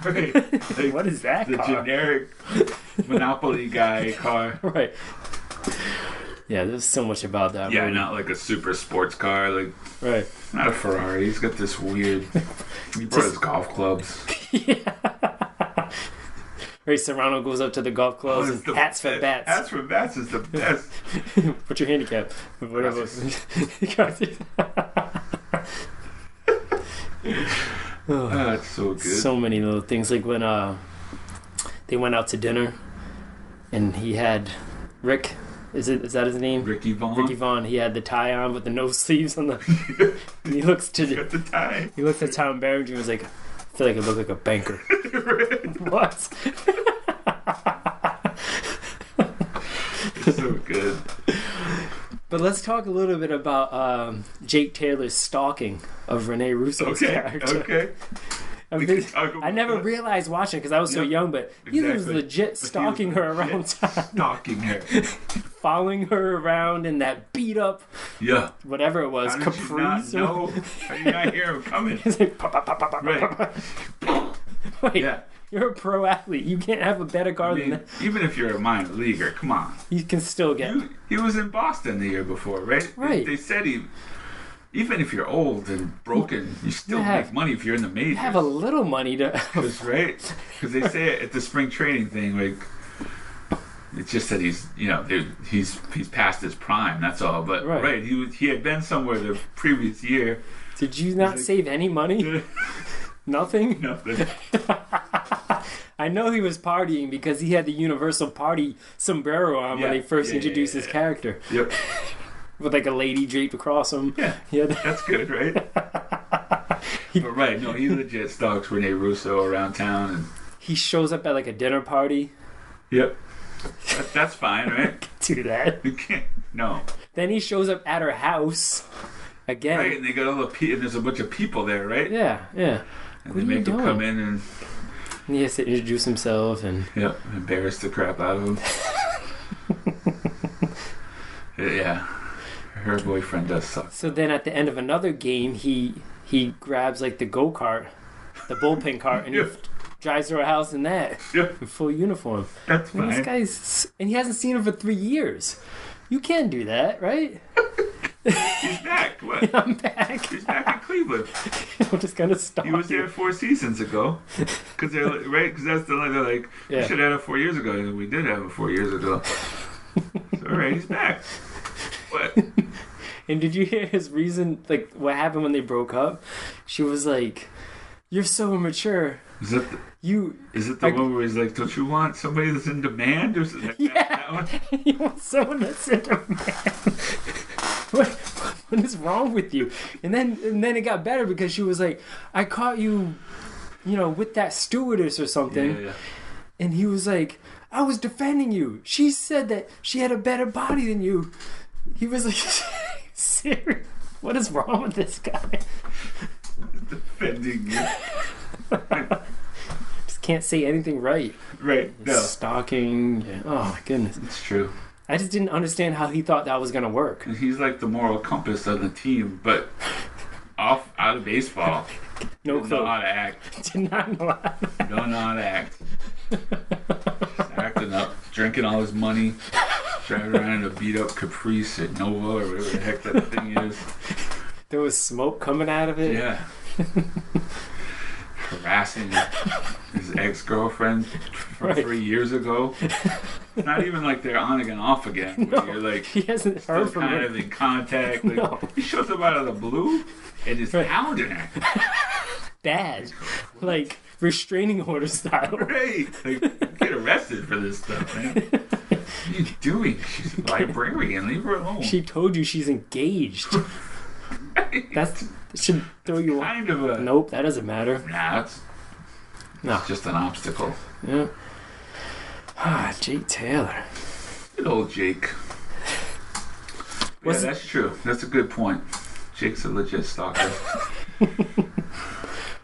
Speaker 1: Right. Like
Speaker 2: what is that?
Speaker 1: The
Speaker 2: car?
Speaker 1: Generic Monopoly guy car.
Speaker 2: Right. Yeah, there's so much about that.
Speaker 1: Yeah,
Speaker 2: movie.
Speaker 1: not like a super sports car, like
Speaker 2: right.
Speaker 1: Not a Ferrari. He's got this weird. He brought his golf clubs.
Speaker 2: Yeah. Ray Serrano goes up to the golf clubs and hats for bats.
Speaker 1: Hats for bats is the best.
Speaker 2: What's your handicap? Whatever.
Speaker 1: That's so good.
Speaker 2: So many little things. Like when they went out to dinner, and he had Rick. Is that his name?
Speaker 1: Ricky Vaughn.
Speaker 2: Ricky Vaughn. He had the tie on with the no sleeves on the. And he looks to
Speaker 1: got the tie.
Speaker 2: He looked at Tom Berenger and was like, "I feel like I look like a banker." What?
Speaker 1: It's so good.
Speaker 2: But let's talk a little bit about Jake Taylor's stalking of Rene Russo's character.
Speaker 1: Okay.
Speaker 2: I never realized watching because I was so young, but he was legit stalking her around town.
Speaker 1: Stalking her.
Speaker 2: Following her around in that beat up, whatever it was, Caprice.
Speaker 1: No, how did you not hear him coming?
Speaker 2: He's like, right. Wait, you're a pro athlete. You can't have a better car than that.
Speaker 1: Even if you're a minor leaguer, come on.
Speaker 2: You can still get.
Speaker 1: He was in Boston the year before, right?
Speaker 2: Right.
Speaker 1: They said even if you're old and broken, you still make money if you're in the majors.
Speaker 2: You have a little money to.
Speaker 1: Right? Because they say it at the spring training thing, like it's just that he's past his prime. That's all. But he had been somewhere the previous year.
Speaker 2: Did you not save any money? Nothing.
Speaker 1: Nothing.
Speaker 2: I know he was partying because he had the Universal Party sombrero on when they first introduced his character.
Speaker 1: Yep.
Speaker 2: With like a lady draped across him.
Speaker 1: Yeah, that's good, right? But he legit stalks Rene Russo around town, and
Speaker 2: he shows up at like a dinner party.
Speaker 1: Yep, that's fine, right?
Speaker 2: Do that.
Speaker 1: You can't. No.
Speaker 2: Then he shows up at her house again.
Speaker 1: Right, and they got all and there's a bunch of people there, right?
Speaker 2: Yeah.
Speaker 1: And they make him come in and.
Speaker 2: He has to introduce himself and
Speaker 1: Yep, embarrass the crap out of him. Yeah, her boyfriend does suck.
Speaker 2: so then at the end of another game, he grabs like the go-kart, the bullpen cart, and
Speaker 1: Yeah.
Speaker 2: he drives to her house in that
Speaker 1: Yeah,
Speaker 2: in full uniform.
Speaker 1: that's
Speaker 2: And this
Speaker 1: fine.
Speaker 2: guy's and he hasn't seen him for 3 years. You can't do that, right?
Speaker 1: He's back. What?
Speaker 2: I'm back.
Speaker 1: He's back in Cleveland.
Speaker 2: I'm just gonna stop.
Speaker 1: He was there 4 seasons ago. Because they're like, right? Because that's the line. They're like, we
Speaker 2: Yeah.
Speaker 1: should have had it 4 years ago. And we did have it 4 years ago. So, all right, he's back. What?
Speaker 2: And did you hear his reason? Like what happened when they broke up? She was like, "You're so immature.
Speaker 1: Is it the,
Speaker 2: You
Speaker 1: is it the
Speaker 2: I-
Speaker 1: one where he's like, don't you want somebody that's in demand? Or something like
Speaker 2: Yeah.
Speaker 1: that one?
Speaker 2: you want someone that's in a man. What is wrong with you?" And then it got better because she was like, "I caught you, with that stewardess or something."
Speaker 1: Yeah.
Speaker 2: And he was like, "I was defending you. She said that she had a better body than you." He was like, "Serious? What is wrong with this guy?"
Speaker 1: Defending you.
Speaker 2: Just can't say anything right.
Speaker 1: Right. No.
Speaker 2: Stalking. Yeah. Oh my goodness.
Speaker 1: It's true.
Speaker 2: I just didn't understand how he thought that was gonna work.
Speaker 1: And he's like the moral compass of the team, but out of baseball.
Speaker 2: No
Speaker 1: Doesn't know
Speaker 2: clue.
Speaker 1: how to act.
Speaker 2: Did not know.
Speaker 1: Don't know how to act. Just acting up, drinking all his money, driving around in a beat up Caprice at Nova or whatever the heck that thing is.
Speaker 2: There was smoke coming out of it.
Speaker 1: Yeah. Harassing his ex-girlfriend from
Speaker 2: Right.
Speaker 1: 3 years ago. It's not even like they're on again, off again. Where you're like
Speaker 2: He hasn't
Speaker 1: still
Speaker 2: heard from
Speaker 1: kind
Speaker 2: her.
Speaker 1: of in contact. Like,
Speaker 2: No.
Speaker 1: He shows up out of the blue and is
Speaker 2: Right.
Speaker 1: pounding her.
Speaker 2: Bad. Like restraining order style.
Speaker 1: Right. Like, you get arrested for this stuff, man. What are you doing? She's a librarian. Leave her alone.
Speaker 2: She told you she's engaged. That should throw you off.
Speaker 1: kind of a...
Speaker 2: Nope, that doesn't matter.
Speaker 1: Nah, it's
Speaker 2: No.
Speaker 1: just an obstacle.
Speaker 2: Yeah. Ah, Jake Taylor.
Speaker 1: Good old Jake.
Speaker 2: Was-
Speaker 1: Yeah, that's true. That's a good point. Jake's a legit stalker.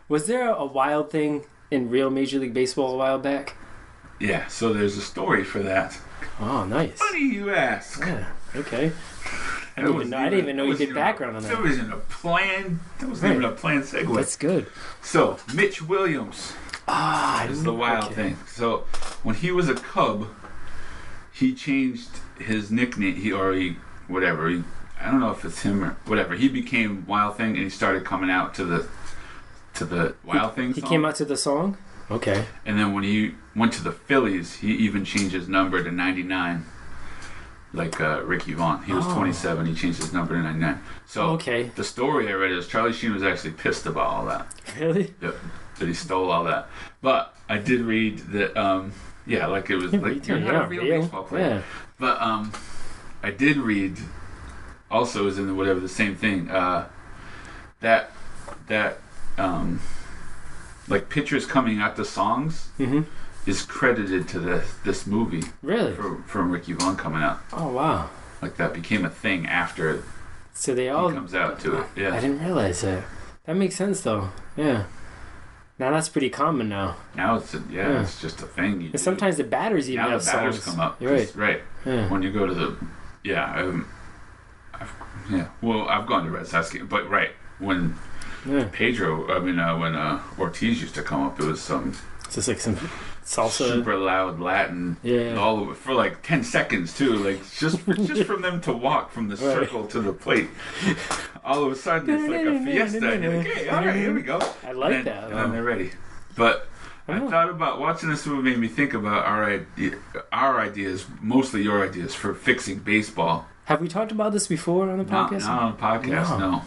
Speaker 2: Was there a wild thing in real Major League Baseball a while back?
Speaker 1: Yeah, so there's a story for that.
Speaker 2: Oh, nice.
Speaker 1: Funny you ask.
Speaker 2: Yeah. Okay. I didn't
Speaker 1: That
Speaker 2: even know you
Speaker 1: wasn't
Speaker 2: did
Speaker 1: even
Speaker 2: background on
Speaker 1: That
Speaker 2: that.
Speaker 1: wasn't a plan. That wasn't even a planned segue.
Speaker 2: That's good.
Speaker 1: So, Mitch Williams
Speaker 2: Ah,
Speaker 1: is the wild
Speaker 2: okay.
Speaker 1: thing. So, when he was a Cub, he changed his nickname. Whatever. I don't know if it's him or whatever. He became Wild Thing, and he started coming out to the Wild Thing
Speaker 2: He
Speaker 1: song.
Speaker 2: came out to the song? Okay.
Speaker 1: And then when he went to the Phillies, he even changed his number to 99. Like Ricky Vaughn. He was
Speaker 2: Oh.
Speaker 1: 27. He changed his number to 99. So
Speaker 2: Okay.
Speaker 1: the story I read is Charlie Sheen was actually pissed about all that.
Speaker 2: Really?
Speaker 1: Yep. That he stole all that. But I did read that, like it was like you're not a real baseball player.
Speaker 2: Yeah.
Speaker 1: But I did read, also is in the same thing, that like pictures coming out the songs
Speaker 2: Mm-hmm.
Speaker 1: is credited to this movie
Speaker 2: Really?
Speaker 1: from Ricky Vaughn coming out.
Speaker 2: Oh, wow.
Speaker 1: Like that became a thing after
Speaker 2: So they
Speaker 1: he
Speaker 2: all...
Speaker 1: comes out to it.
Speaker 2: I
Speaker 1: Yeah.
Speaker 2: didn't realize that. That makes sense, though. Yeah. Now that's pretty common now.
Speaker 1: Now it's
Speaker 2: Yeah.
Speaker 1: it's just a thing. You do.
Speaker 2: And sometimes the batters even
Speaker 1: now
Speaker 2: have
Speaker 1: the batters
Speaker 2: songs.
Speaker 1: come up.
Speaker 2: You're right.
Speaker 1: Right.
Speaker 2: Yeah.
Speaker 1: When you go to the I've gone to Red Sox game, but right when
Speaker 2: Yeah.
Speaker 1: when Ortiz used to come up, it was some
Speaker 2: It's just like some salsa.
Speaker 1: super loud Latin,
Speaker 2: Yeah.
Speaker 1: all over for like 10 seconds too, like just from them to walk from the
Speaker 2: Right.
Speaker 1: circle to the plate. All of a sudden, it's like a fiesta, and you're like, hey, all right, here we go.
Speaker 2: I like
Speaker 1: and then,
Speaker 2: that.
Speaker 1: and then they're ready. But I
Speaker 2: Oh.
Speaker 1: thought about watching this movie, made me think about our ideas, mostly your ideas for fixing baseball.
Speaker 2: Have we talked about this before on the
Speaker 1: Not
Speaker 2: podcast?
Speaker 1: on a podcast, no.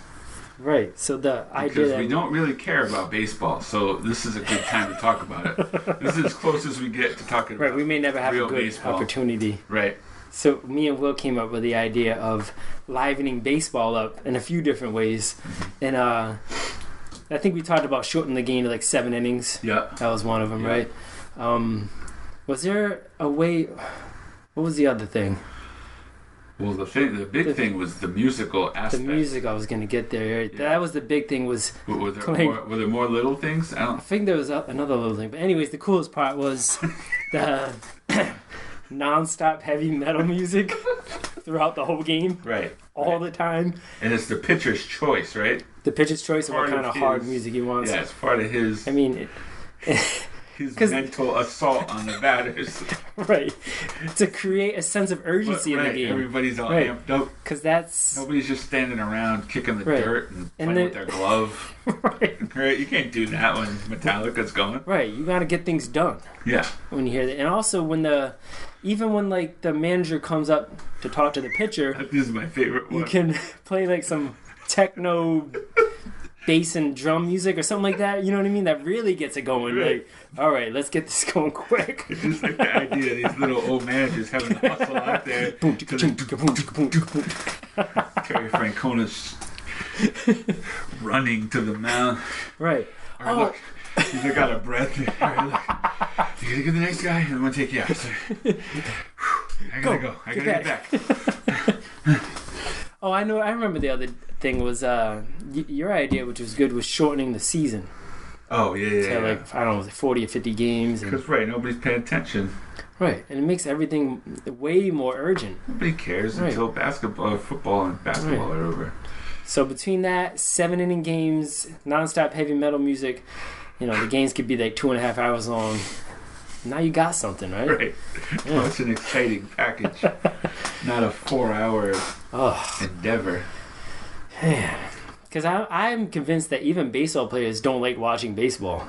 Speaker 2: Right. So the idea
Speaker 1: Because
Speaker 2: that
Speaker 1: we don't really care about baseball, so this is a good time to talk about it. This is as close as we get to talking about
Speaker 2: right, we may never have
Speaker 1: real
Speaker 2: a good
Speaker 1: baseball.
Speaker 2: opportunity.
Speaker 1: Right.
Speaker 2: So me and Will came up with the idea of livening baseball up in a few different ways, and I think we talked about shortening the game to like 7 innings.
Speaker 1: Yeah.
Speaker 2: That was one of them,
Speaker 1: Yeah.
Speaker 2: right? Was there a way? What was the other thing?
Speaker 1: Well, the big thing was the musical
Speaker 2: The
Speaker 1: aspect.
Speaker 2: music I was gonna get there.
Speaker 1: Yeah.
Speaker 2: That was the big thing. Was
Speaker 1: Were there
Speaker 2: playing-
Speaker 1: were there more little things? I
Speaker 2: I
Speaker 1: don't.
Speaker 2: think there was another little thing. But anyways, the coolest part was the non-stop heavy metal music throughout the whole game,
Speaker 1: Right.
Speaker 2: all the time.
Speaker 1: And it's the pitcher's choice, right?
Speaker 2: The pitcher's choice of what
Speaker 1: Part
Speaker 2: kind
Speaker 1: of
Speaker 2: of hard
Speaker 1: his-
Speaker 2: music he wants.
Speaker 1: Yeah, it's part of his
Speaker 2: I mean,
Speaker 1: his
Speaker 2: 'cause-
Speaker 1: mental assault on the batters.
Speaker 2: right, to create a sense of urgency in
Speaker 1: Right,
Speaker 2: the game.
Speaker 1: everybody's all
Speaker 2: Right.
Speaker 1: amped up.
Speaker 2: Because that's
Speaker 1: Nobody's just standing around kicking the
Speaker 2: Right.
Speaker 1: dirt and
Speaker 2: And
Speaker 1: playing
Speaker 2: the-
Speaker 1: with their glove.
Speaker 2: right.
Speaker 1: Right? You can't do that when Metallica's going.
Speaker 2: Right, you got to get things done
Speaker 1: Yeah.
Speaker 2: when you hear that, and also even when like the manager comes up to talk to the pitcher,
Speaker 1: This is my favorite one.
Speaker 2: you can play like some techno bass and drum music or something like that. You know what I mean? That really gets it going.
Speaker 1: Right.
Speaker 2: Like, all right, let's get this going quick.
Speaker 1: It's just like the idea of these little old managers having to hustle out there.
Speaker 2: Boom,
Speaker 1: to
Speaker 2: chicka-ching,
Speaker 1: the-
Speaker 2: chicka-boom, chicka-boom, chicka-boom.
Speaker 1: Terry Francona's running to the mound.
Speaker 2: Right.
Speaker 1: Or
Speaker 2: Oh.
Speaker 1: look, he's like out of breath. All right, look. You gotta get the next guy, and I'm gonna take you out. So, I gotta go. I gotta get back.
Speaker 2: Oh, I know. I remember the other thing was your idea, which was good, was shortening the season
Speaker 1: Oh yeah,
Speaker 2: to like I don't know, was it 40 or 50 games, and,
Speaker 1: Because nobody's paying attention.
Speaker 2: right, and it makes everything way more urgent.
Speaker 1: Nobody cares
Speaker 2: Right.
Speaker 1: until basketball, football, and basketball are over.
Speaker 2: So between that, 7-inning games, nonstop heavy metal music, the games could be like 2.5 hours long. Now you got something, right?
Speaker 1: Right.
Speaker 2: Yeah.
Speaker 1: Well, it's an exciting package, not a 4-hour
Speaker 2: Oh,
Speaker 1: endeavor.
Speaker 2: because I'm convinced that even baseball players don't like watching baseball.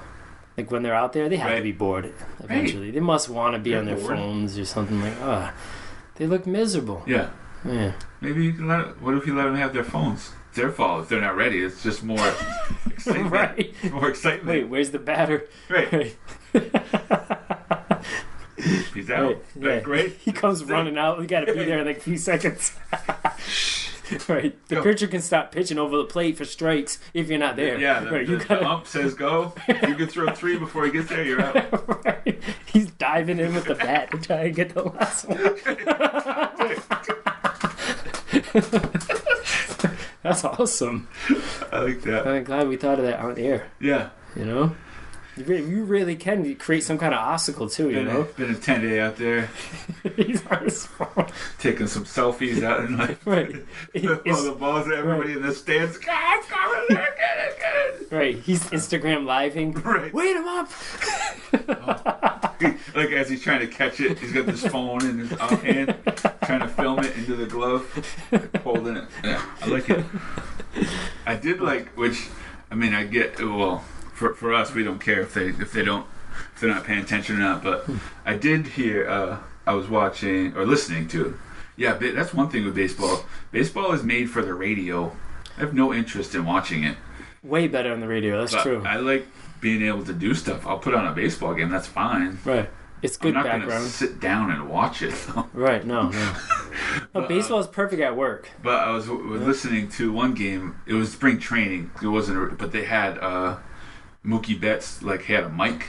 Speaker 2: Like when they're out there, they have to
Speaker 1: Right.
Speaker 2: be bored eventually. They must want to be
Speaker 1: They're
Speaker 2: on their
Speaker 1: bored.
Speaker 2: phones or something like. They look miserable.
Speaker 1: Yeah.
Speaker 2: Yeah.
Speaker 1: Maybe you can what if you let them have their phones? It's their fault if they're not ready. It's just more excitement.
Speaker 2: Right.
Speaker 1: More excitement.
Speaker 2: Wait, where's the batter?
Speaker 1: Right.
Speaker 2: Right.
Speaker 1: He's out.
Speaker 2: Right,
Speaker 1: That's
Speaker 2: yeah.
Speaker 1: great.
Speaker 2: He comes running out. We got to be there in like a few seconds. Right. The
Speaker 1: Go.
Speaker 2: pitcher can stop pitching over the plate for strikes if you're not there.
Speaker 1: Yeah,
Speaker 2: Right.
Speaker 1: the ump says go. If you can throw 3 before he gets there, you're out.
Speaker 2: Right. He's diving in with the bat to try and get the last one. That's awesome.
Speaker 1: I like that.
Speaker 2: I'm glad we thought of that on air.
Speaker 1: Yeah.
Speaker 2: You really can create some kind of obstacle too.
Speaker 1: Been a 10-day out there,
Speaker 2: He's on his phone.
Speaker 1: taking some selfies out in like
Speaker 2: Right.
Speaker 1: all the balls. Everybody in the stands. God, come in there, get it.
Speaker 2: Right. He's Instagram living.
Speaker 1: Right.
Speaker 2: Wait him up.
Speaker 1: Like as he's trying to catch it, he's got this phone in his hand, trying to film it into the glove, holding it. Yeah, I like it. I did like, which, I mean, I get. Well, for us, we don't care if they're not paying attention or not. But I did hear. I was watching or listening to. Yeah, that's one thing with baseball. Baseball is made for the radio. I have no interest in watching it.
Speaker 2: Way better on the radio. That's
Speaker 1: But
Speaker 2: true.
Speaker 1: I like being able to do stuff. I'll put on a baseball game. That's fine.
Speaker 2: Right. It's good
Speaker 1: I'm not going to
Speaker 2: background.
Speaker 1: sit down and watch it, though.
Speaker 2: Right. No.
Speaker 1: But,
Speaker 2: Baseball is perfect at work.
Speaker 1: But I was listening to one game. It was spring training. It wasn't, but they had Mookie Betts had a mic.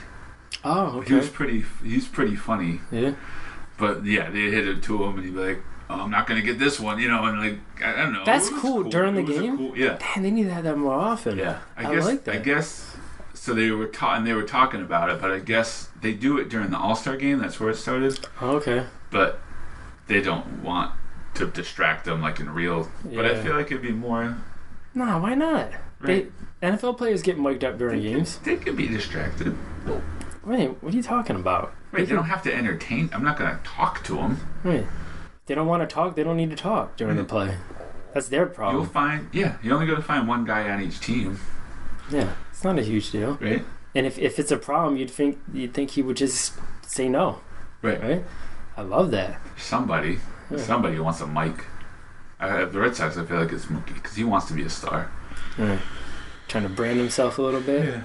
Speaker 2: Oh,
Speaker 1: He was
Speaker 2: okay.
Speaker 1: he's pretty funny.
Speaker 2: Yeah.
Speaker 1: But yeah, they hit it to him, and he'd be like, "Oh, I'm not going to get this one," and like I don't know.
Speaker 2: That's
Speaker 1: It was
Speaker 2: cool. During the
Speaker 1: It was a
Speaker 2: game?
Speaker 1: yeah.
Speaker 2: Man, they need to have that more often.
Speaker 1: Yeah,
Speaker 2: I like that.
Speaker 1: I guess so. They were talking about it, but I guess they do it during the All-Star game. That's where it started.
Speaker 2: Oh, okay.
Speaker 1: But they don't want to distract them like in real. But I
Speaker 2: Yeah.
Speaker 1: feel like it'd be more.
Speaker 2: Nah, why not?
Speaker 1: Right.
Speaker 2: NFL players get mic'd up during games.
Speaker 1: They could be distracted.
Speaker 2: Wait, what are you talking about?
Speaker 1: Right, they don't have to entertain. I'm not going to talk to them.
Speaker 2: Wait, they don't want to talk. They don't need to talk during the play. That's their
Speaker 1: You'll
Speaker 2: problem.
Speaker 1: find, you only got to find one guy on each team,
Speaker 2: Yeah, it's not a huge deal.
Speaker 1: right?
Speaker 2: And if it's a problem, you'd think he would just say no,
Speaker 1: Right.
Speaker 2: right? I love that.
Speaker 1: Somebody wants a mic. The Red Sox, I feel like it's Mookie because he wants to be a star.
Speaker 2: Right. Trying to brand himself a little bit.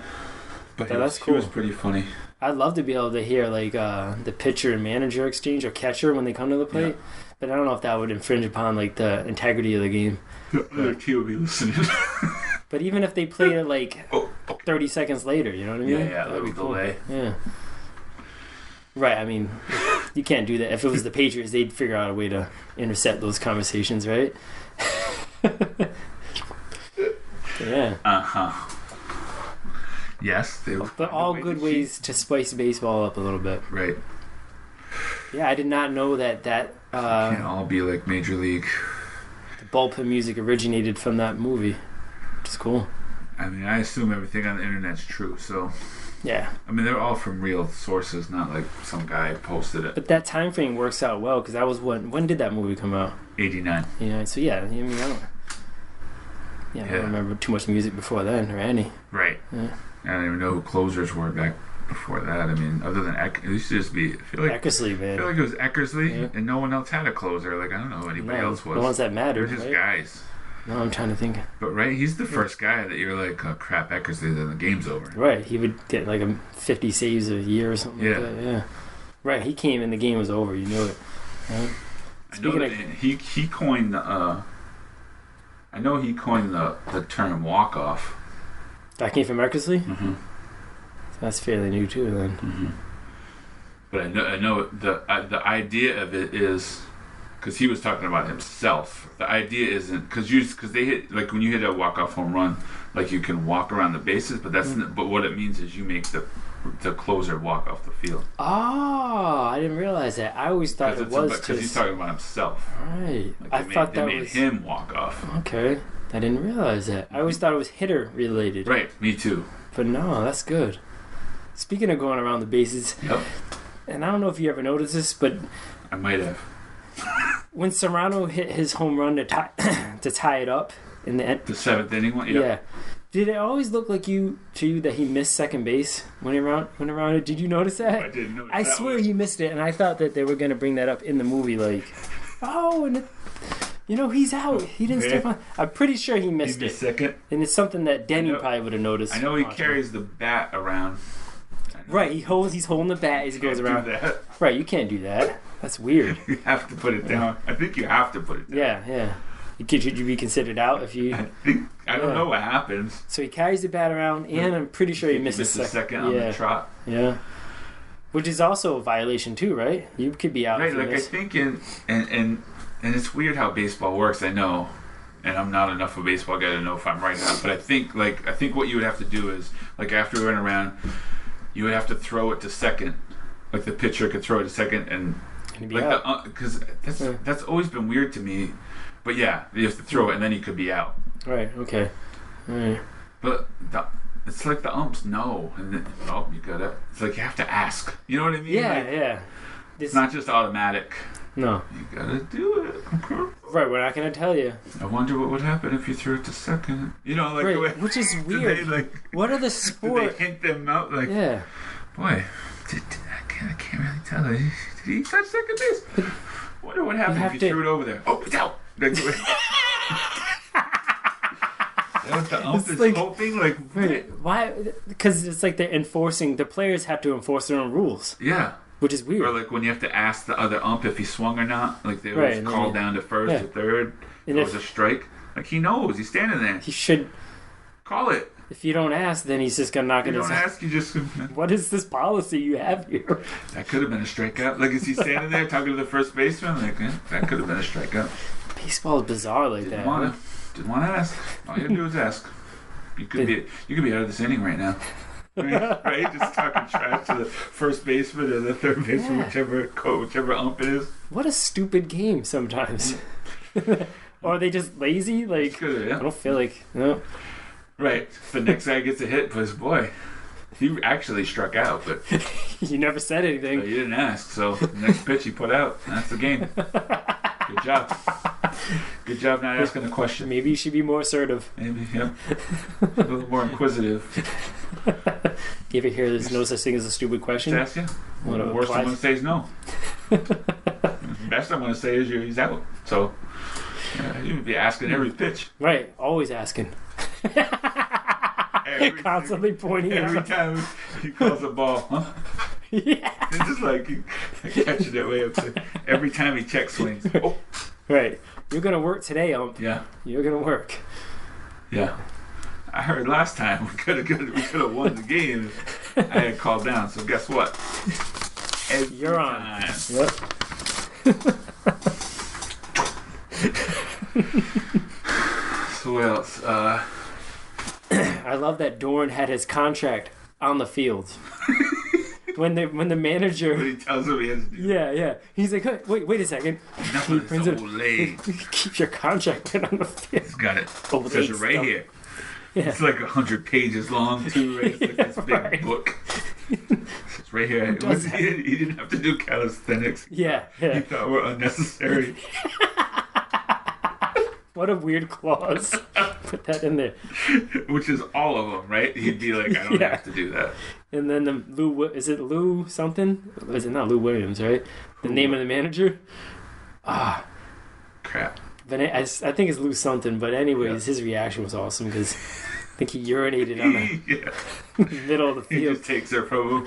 Speaker 1: But
Speaker 2: Yeah, that's
Speaker 1: he was
Speaker 2: cool.
Speaker 1: pretty funny.
Speaker 2: I'd love to be able to hear the pitcher and manager exchange or catcher when they come to the plate.
Speaker 1: Yeah.
Speaker 2: But I don't know if that would infringe upon the integrity of the game.
Speaker 1: The other team would be listening.
Speaker 2: But even if they played it
Speaker 1: oh,
Speaker 2: 30 seconds later, you know what I mean?
Speaker 1: yeah,
Speaker 2: That'd be
Speaker 1: little delay.
Speaker 2: Yeah. Right, I mean, You can't do that. If it was the Patriots, they'd figure out a way to intercept those conversations, right? Yeah.
Speaker 1: Yes, they were.
Speaker 2: But all good ways to spice baseball up a little bit.
Speaker 1: Right.
Speaker 2: Yeah, I did not know that
Speaker 1: Can't all be like Major League.
Speaker 2: the bullpen music originated from that movie, which is cool.
Speaker 1: I mean, I assume everything on the internet's true, so.
Speaker 2: Yeah.
Speaker 1: I mean, they're all from real sources, not like some guy posted it.
Speaker 2: But that time frame works out well because that was when did that movie come out?
Speaker 1: 89.
Speaker 2: Yeah. So yeah, I mean, I don't remember too much music before then or any.
Speaker 1: Right.
Speaker 2: Yeah.
Speaker 1: I don't even know who closers were back before that. I mean, other than it used to just be. I feel like
Speaker 2: man.
Speaker 1: it was Eckersley, and no one else had a closer. Like I don't know who anybody else was.
Speaker 2: The ones that mattered.
Speaker 1: They're just
Speaker 2: right?
Speaker 1: guys.
Speaker 2: No, I'm trying to think.
Speaker 1: But right, he's the first guy that you're like, oh crap, Eckersley, then the game's over.
Speaker 2: Right, he would get like 50 saves a year or something like that. Yeah. Right, he came and the game was over. You knew it. Right?
Speaker 1: I know that he coined the. I know he coined the term walk off.
Speaker 2: That came from Eckersley?
Speaker 1: Mm-hmm.
Speaker 2: That's fairly new too, then.
Speaker 1: Mm-hmm. But I know the idea of it is because he was talking about himself. The idea isn't because they hit like when you hit a walk off home run, like you can walk around the bases, but but what it means is you make the closer walk off the field.
Speaker 2: Oh, I didn't realize that. I always thought it was
Speaker 1: because he's talking about himself.
Speaker 2: Right.
Speaker 1: Like they made him walk off.
Speaker 2: Okay. I didn't realize that. I always thought it was hitter related.
Speaker 1: Right, me too.
Speaker 2: But no, that's good. Speaking of going around the bases,
Speaker 1: yep.
Speaker 2: And I don't know if you ever noticed this, but
Speaker 1: I might have.
Speaker 2: When Serrano hit his home run to tie it up in the end,
Speaker 1: the seventh inning one,
Speaker 2: yeah. Did it always look like to you that he missed second base when around it? Did you notice that?
Speaker 1: I didn't notice.
Speaker 2: I swear he missed it, and I thought that they were going to bring that up in the movie, like, oh, and he's out. He didn't step on. I'm pretty sure he missed it.
Speaker 1: Second,
Speaker 2: and it's something that Denny probably would have noticed.
Speaker 1: I know he carries the bat around.
Speaker 2: Right, he's holding the bat as he goes around. Right, you can't do that. That's weird.
Speaker 1: You have to put it down. I think you have to put it down.
Speaker 2: Yeah. Could you be considered out if you?
Speaker 1: I don't know what happens.
Speaker 2: So he carries the bat around, and I'm pretty sure he misses
Speaker 1: second on the trot.
Speaker 2: Yeah, which is also a violation too, right? You could be out.
Speaker 1: Right, like I think and it's weird how baseball works. I know, and I'm not enough of a baseball guy to know if I'm right or not. But I think what you would have to do is like after we went around, you would have to throw it to second. Like the pitcher could throw it to second and like because that's always been weird to me. But yeah, you have to throw it and then he could be out.
Speaker 2: Right. Okay. All right.
Speaker 1: But it's like the umps know, and then, you gotta. It's like you have to ask. You know what I mean?
Speaker 2: Yeah.
Speaker 1: Yeah. It's not just automatic.
Speaker 2: No.
Speaker 1: You gotta do it.
Speaker 2: Right. We're not gonna tell you.
Speaker 1: I wonder what would happen if you threw it to second. You know, like
Speaker 2: right. Which is weird. What are the sports?
Speaker 1: Did they hint them out? Like,
Speaker 2: yeah.
Speaker 1: Boy, I can't really tell. Did he touch second base? Wonder what happened if you threw it over there. Oh, it's out. What the ump is hoping? Like,
Speaker 2: right. Why? Because it's like they're enforcing. The players have to enforce their own rules.
Speaker 1: Yeah.
Speaker 2: Which is weird.
Speaker 1: Or like when you have to ask the other ump if he swung or not. Like they always call down to first or third. And it was a strike. Like he knows. He's standing there.
Speaker 2: He should
Speaker 1: call it.
Speaker 2: If you don't ask, then he's just not going to.
Speaker 1: You don't ask. You just.
Speaker 2: What is this policy you have here?
Speaker 1: That could have been a strikeout. Like is he standing there talking to the first baseman? Like that could have been a strikeout.
Speaker 2: Baseball is bizarre like
Speaker 1: Didn't
Speaker 2: that.
Speaker 1: Didn't want to ask. All you have to do is ask. You could be out of this inning right now. Right? Just talking trash to the first baseman or the third baseman, whichever ump it is.
Speaker 2: What a stupid game sometimes. Or are they just lazy? Like
Speaker 1: good, yeah.
Speaker 2: I don't feel like no.
Speaker 1: Right. The next guy gets a hit, but boy, he actually struck out, but
Speaker 2: you never said anything.
Speaker 1: But you didn't ask, so the next pitch he put out. That's the game. Good job. Good job not asking a question.
Speaker 2: Maybe you should be more assertive.
Speaker 1: Maybe, yeah. A little more inquisitive.
Speaker 2: You ever hear there's no such thing as a stupid question?
Speaker 1: Just ask you. The worst I'm going to say is no. The best I'm going to say is he's out. So, you would be asking every pitch.
Speaker 2: Right. Always asking. Constantly pointing
Speaker 1: every time he calls a ball, huh?
Speaker 2: Yeah.
Speaker 1: It's just like catching it way up to every time he check swings. Oh.
Speaker 2: Right. You're going to work today, ump.
Speaker 1: Yeah.
Speaker 2: You're going to work.
Speaker 1: Yeah. I heard last time we could have won the game. I had called down, so guess what? Every
Speaker 2: You're on.
Speaker 1: time.
Speaker 2: Yep.
Speaker 1: So what else?
Speaker 2: I love that Dorn had his contract on the field. when the manager,
Speaker 1: What he tells him he has to do.
Speaker 2: yeah, he's like, "Hey, wait a second."
Speaker 1: Enough
Speaker 2: He
Speaker 1: of
Speaker 2: brings
Speaker 1: this
Speaker 2: it-
Speaker 1: old lady.
Speaker 2: Keep your contract right on the field.
Speaker 1: He's got it.
Speaker 2: Old
Speaker 1: It says
Speaker 2: age
Speaker 1: it right
Speaker 2: stuff.
Speaker 1: here.
Speaker 2: Yeah.
Speaker 1: It's like 100 pages long too, right? It's like this big
Speaker 2: Right.
Speaker 1: book. It's right here.
Speaker 2: does that?
Speaker 1: He didn't have to do calisthenics.
Speaker 2: Yeah.
Speaker 1: He thought were unnecessary.
Speaker 2: What a weird clause. Put that in there.
Speaker 1: Which is all of them, right? He'd be like, I don't
Speaker 2: Yeah.
Speaker 1: have to do that.
Speaker 2: And then is it Lou something? Is it not Lou Williams, right? The name of the manager?
Speaker 1: Crap.
Speaker 2: But I think it's Lou something. But anyways, his reaction was awesome because I think he urinated on
Speaker 1: Yeah.
Speaker 2: the middle of the
Speaker 1: He
Speaker 2: field.
Speaker 1: just takes her from him.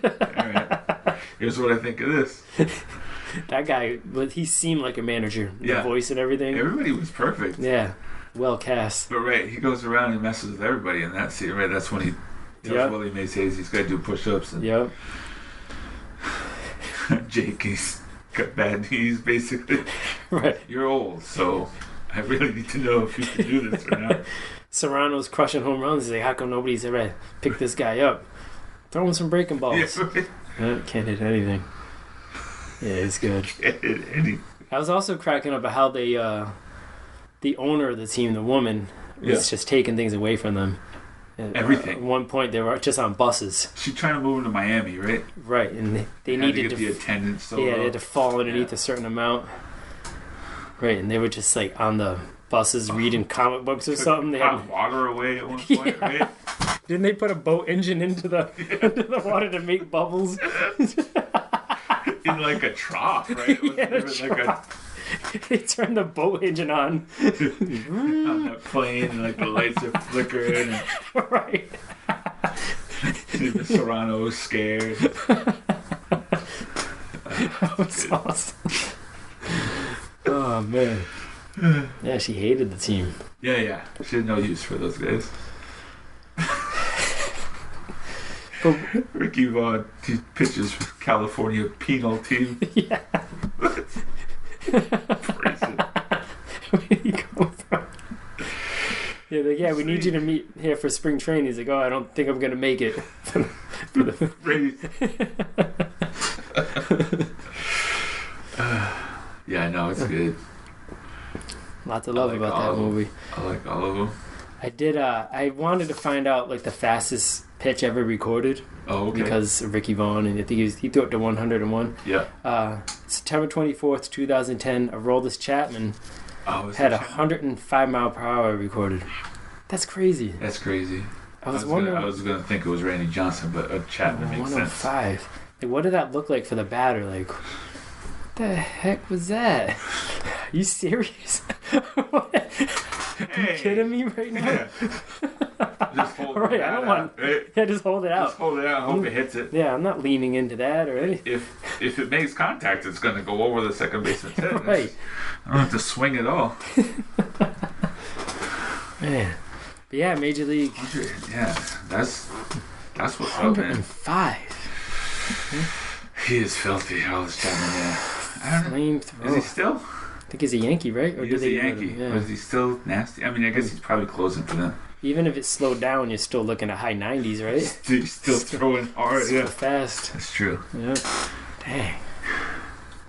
Speaker 1: All right. Here's what I think of this.
Speaker 2: That guy, but he seemed like a manager. The
Speaker 1: Yeah.
Speaker 2: voice and everything.
Speaker 1: Everybody was perfect.
Speaker 2: Yeah. Well cast.
Speaker 1: But right, he goes around and messes with everybody in that scene, right? That's when he tells
Speaker 2: Yep.
Speaker 1: Willie Mays Hayes he's got to do push-ups. And
Speaker 2: Yep.
Speaker 1: Jake, he's got bad knees, basically.
Speaker 2: Right.
Speaker 1: You're old, so I really need to know if you can do this or not.
Speaker 2: Serrano's crushing home runs. He's like, how come nobody's ever picked this guy up? Throw him some breaking balls.
Speaker 1: Yeah, right.
Speaker 2: Can't hit anything. Yeah, it's good.
Speaker 1: And he,
Speaker 2: I was also cracking up at how they, the owner of the team, the woman, was
Speaker 1: Yeah.
Speaker 2: just taking things away from them. And,
Speaker 1: Everything.
Speaker 2: At one point, they were just on buses.
Speaker 1: she's trying to move him to Miami, right?
Speaker 2: Right, and they
Speaker 1: Had to
Speaker 2: needed
Speaker 1: get
Speaker 2: to
Speaker 1: the attendance so
Speaker 2: yeah,
Speaker 1: low.
Speaker 2: they had to fall underneath
Speaker 1: Yeah.
Speaker 2: a certain amount. Right, and they were just like on the buses reading comic books or something. They
Speaker 1: Hot
Speaker 2: had,
Speaker 1: water away at one point,
Speaker 2: Yeah.
Speaker 1: right?
Speaker 2: didn't they put a boat engine into the into the water to make bubbles?
Speaker 1: In like a trough, right? It was
Speaker 2: Yeah, a
Speaker 1: even like
Speaker 2: They turned the boat engine on.
Speaker 1: on that plane, and like the lights are flickering, and
Speaker 2: Right.
Speaker 1: the Serrano was scared.
Speaker 2: That was awesome. Oh man. Yeah, she hated the team.
Speaker 1: Yeah. She had no use for those guys.
Speaker 2: But
Speaker 1: Ricky Vaughn, he pitches for California penal team.
Speaker 2: yeah,
Speaker 1: Crazy.
Speaker 2: where did he come from? Yeah, like, yeah, we need you to meet here for spring training. He's like, oh, I don't think I'm gonna make it. For the
Speaker 1: Crazy. Yeah, no, it's good.
Speaker 2: Lot to love
Speaker 1: like
Speaker 2: about
Speaker 1: all
Speaker 2: that
Speaker 1: of 'em.
Speaker 2: movie.
Speaker 1: I like all of them.
Speaker 2: I did. I wanted to find out like the fastest pitch ever recorded
Speaker 1: Oh, okay.
Speaker 2: because of Ricky Vaughn, and I think he threw it to 101.
Speaker 1: Yeah.
Speaker 2: September 24th, 2010. Aroldis Chapman
Speaker 1: Oh, is
Speaker 2: had
Speaker 1: that-
Speaker 2: 105 mile per hour recorded. That's crazy.
Speaker 1: That's crazy.
Speaker 2: I was wondering.
Speaker 1: I was gonna think it was Randy Johnson, but Chapman makes sense.
Speaker 2: 105. Like, what did that look like for the batter? Like, what the heck was that? Are you serious? What? Are you kidding me right now?
Speaker 1: Yeah. Just hold
Speaker 2: Right, I
Speaker 1: that
Speaker 2: don't want-
Speaker 1: out, right?
Speaker 2: Yeah, just hold it
Speaker 1: Just
Speaker 2: out.
Speaker 1: hold it out and hope it hits it.
Speaker 2: Yeah, I'm not leaning into that or anything.
Speaker 1: If it makes contact, it's going to go over the second baseman's head.
Speaker 2: Right.
Speaker 1: I don't have to swing at all.
Speaker 2: Man. But yeah, Major League.
Speaker 1: Yeah, that's what's up, man.
Speaker 2: 105.
Speaker 1: He is filthy, Aroldis Chapman. Yeah, I don't know.
Speaker 2: Flamethrower.
Speaker 1: Is he still?
Speaker 2: I think he's a Yankee, right? Or
Speaker 1: He
Speaker 2: did
Speaker 1: is a
Speaker 2: they get rid of
Speaker 1: Yankee.
Speaker 2: him? Yeah.
Speaker 1: But is he still nasty? I mean, I guess he's probably closing for them.
Speaker 2: Even if it's slowed down, you're still looking at high 90s, right?
Speaker 1: He's still throwing hard.
Speaker 2: Still
Speaker 1: Yeah,
Speaker 2: fast.
Speaker 1: that's true.
Speaker 2: Yeah. Dang.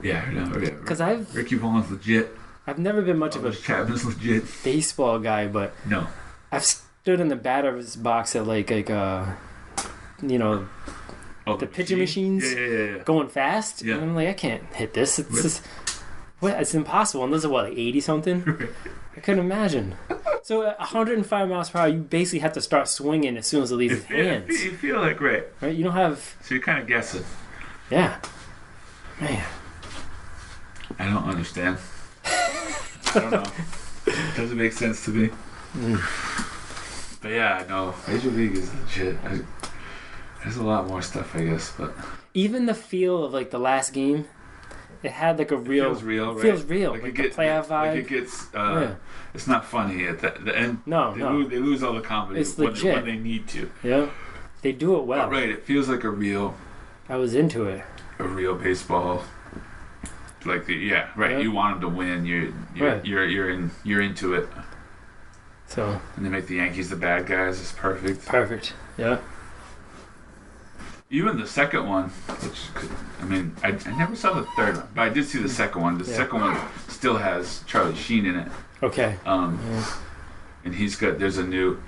Speaker 1: Yeah, no, yeah.
Speaker 2: Because I've
Speaker 1: Ricky Vaughn's legit.
Speaker 2: never been much of a
Speaker 1: Aroldis Chapman's legit.
Speaker 2: baseball guy, but
Speaker 1: No.
Speaker 2: I've stood in the batter's box at like you know,
Speaker 1: Oh,
Speaker 2: the pitching machines?
Speaker 1: Yeah.
Speaker 2: going fast.
Speaker 1: Yeah.
Speaker 2: And I'm like, I can't hit this. It's just, what? It's impossible. And those are what, like 80 something? I couldn't imagine. So at 105 miles per hour, you basically have to start swinging as soon as it leaves his hands.
Speaker 1: You feel like right.
Speaker 2: Right? You don't have,
Speaker 1: So you're kind of guessing.
Speaker 2: yeah. Man.
Speaker 1: I don't understand. I don't know. It doesn't make sense to me. But yeah, no. Major League is legit. There's a lot more stuff, I guess, but
Speaker 2: Even the feel of like the last game, it had like a
Speaker 1: it
Speaker 2: real,
Speaker 1: feels real, right?
Speaker 2: feels real. Like,
Speaker 1: it
Speaker 2: the
Speaker 1: gets,
Speaker 2: playoff vibe.
Speaker 1: Like it gets.
Speaker 2: Yeah.
Speaker 1: It's not funny at the end.
Speaker 2: No,
Speaker 1: they
Speaker 2: no.
Speaker 1: lose all the comedy
Speaker 2: It's
Speaker 1: when,
Speaker 2: legit.
Speaker 1: they need to.
Speaker 2: Yeah. They do it well.
Speaker 1: Right. It feels like a real.
Speaker 2: I was into it.
Speaker 1: a real baseball. Like yeah, right.
Speaker 2: Yeah.
Speaker 1: You want them to win. You're into it.
Speaker 2: So.
Speaker 1: And they make the Yankees the bad guys. It's perfect.
Speaker 2: Perfect. Yeah.
Speaker 1: Even the second one, I never saw the third one, but I did see the second one. The second one still has Charlie Sheen in it.
Speaker 2: Okay.
Speaker 1: And he's got there's a new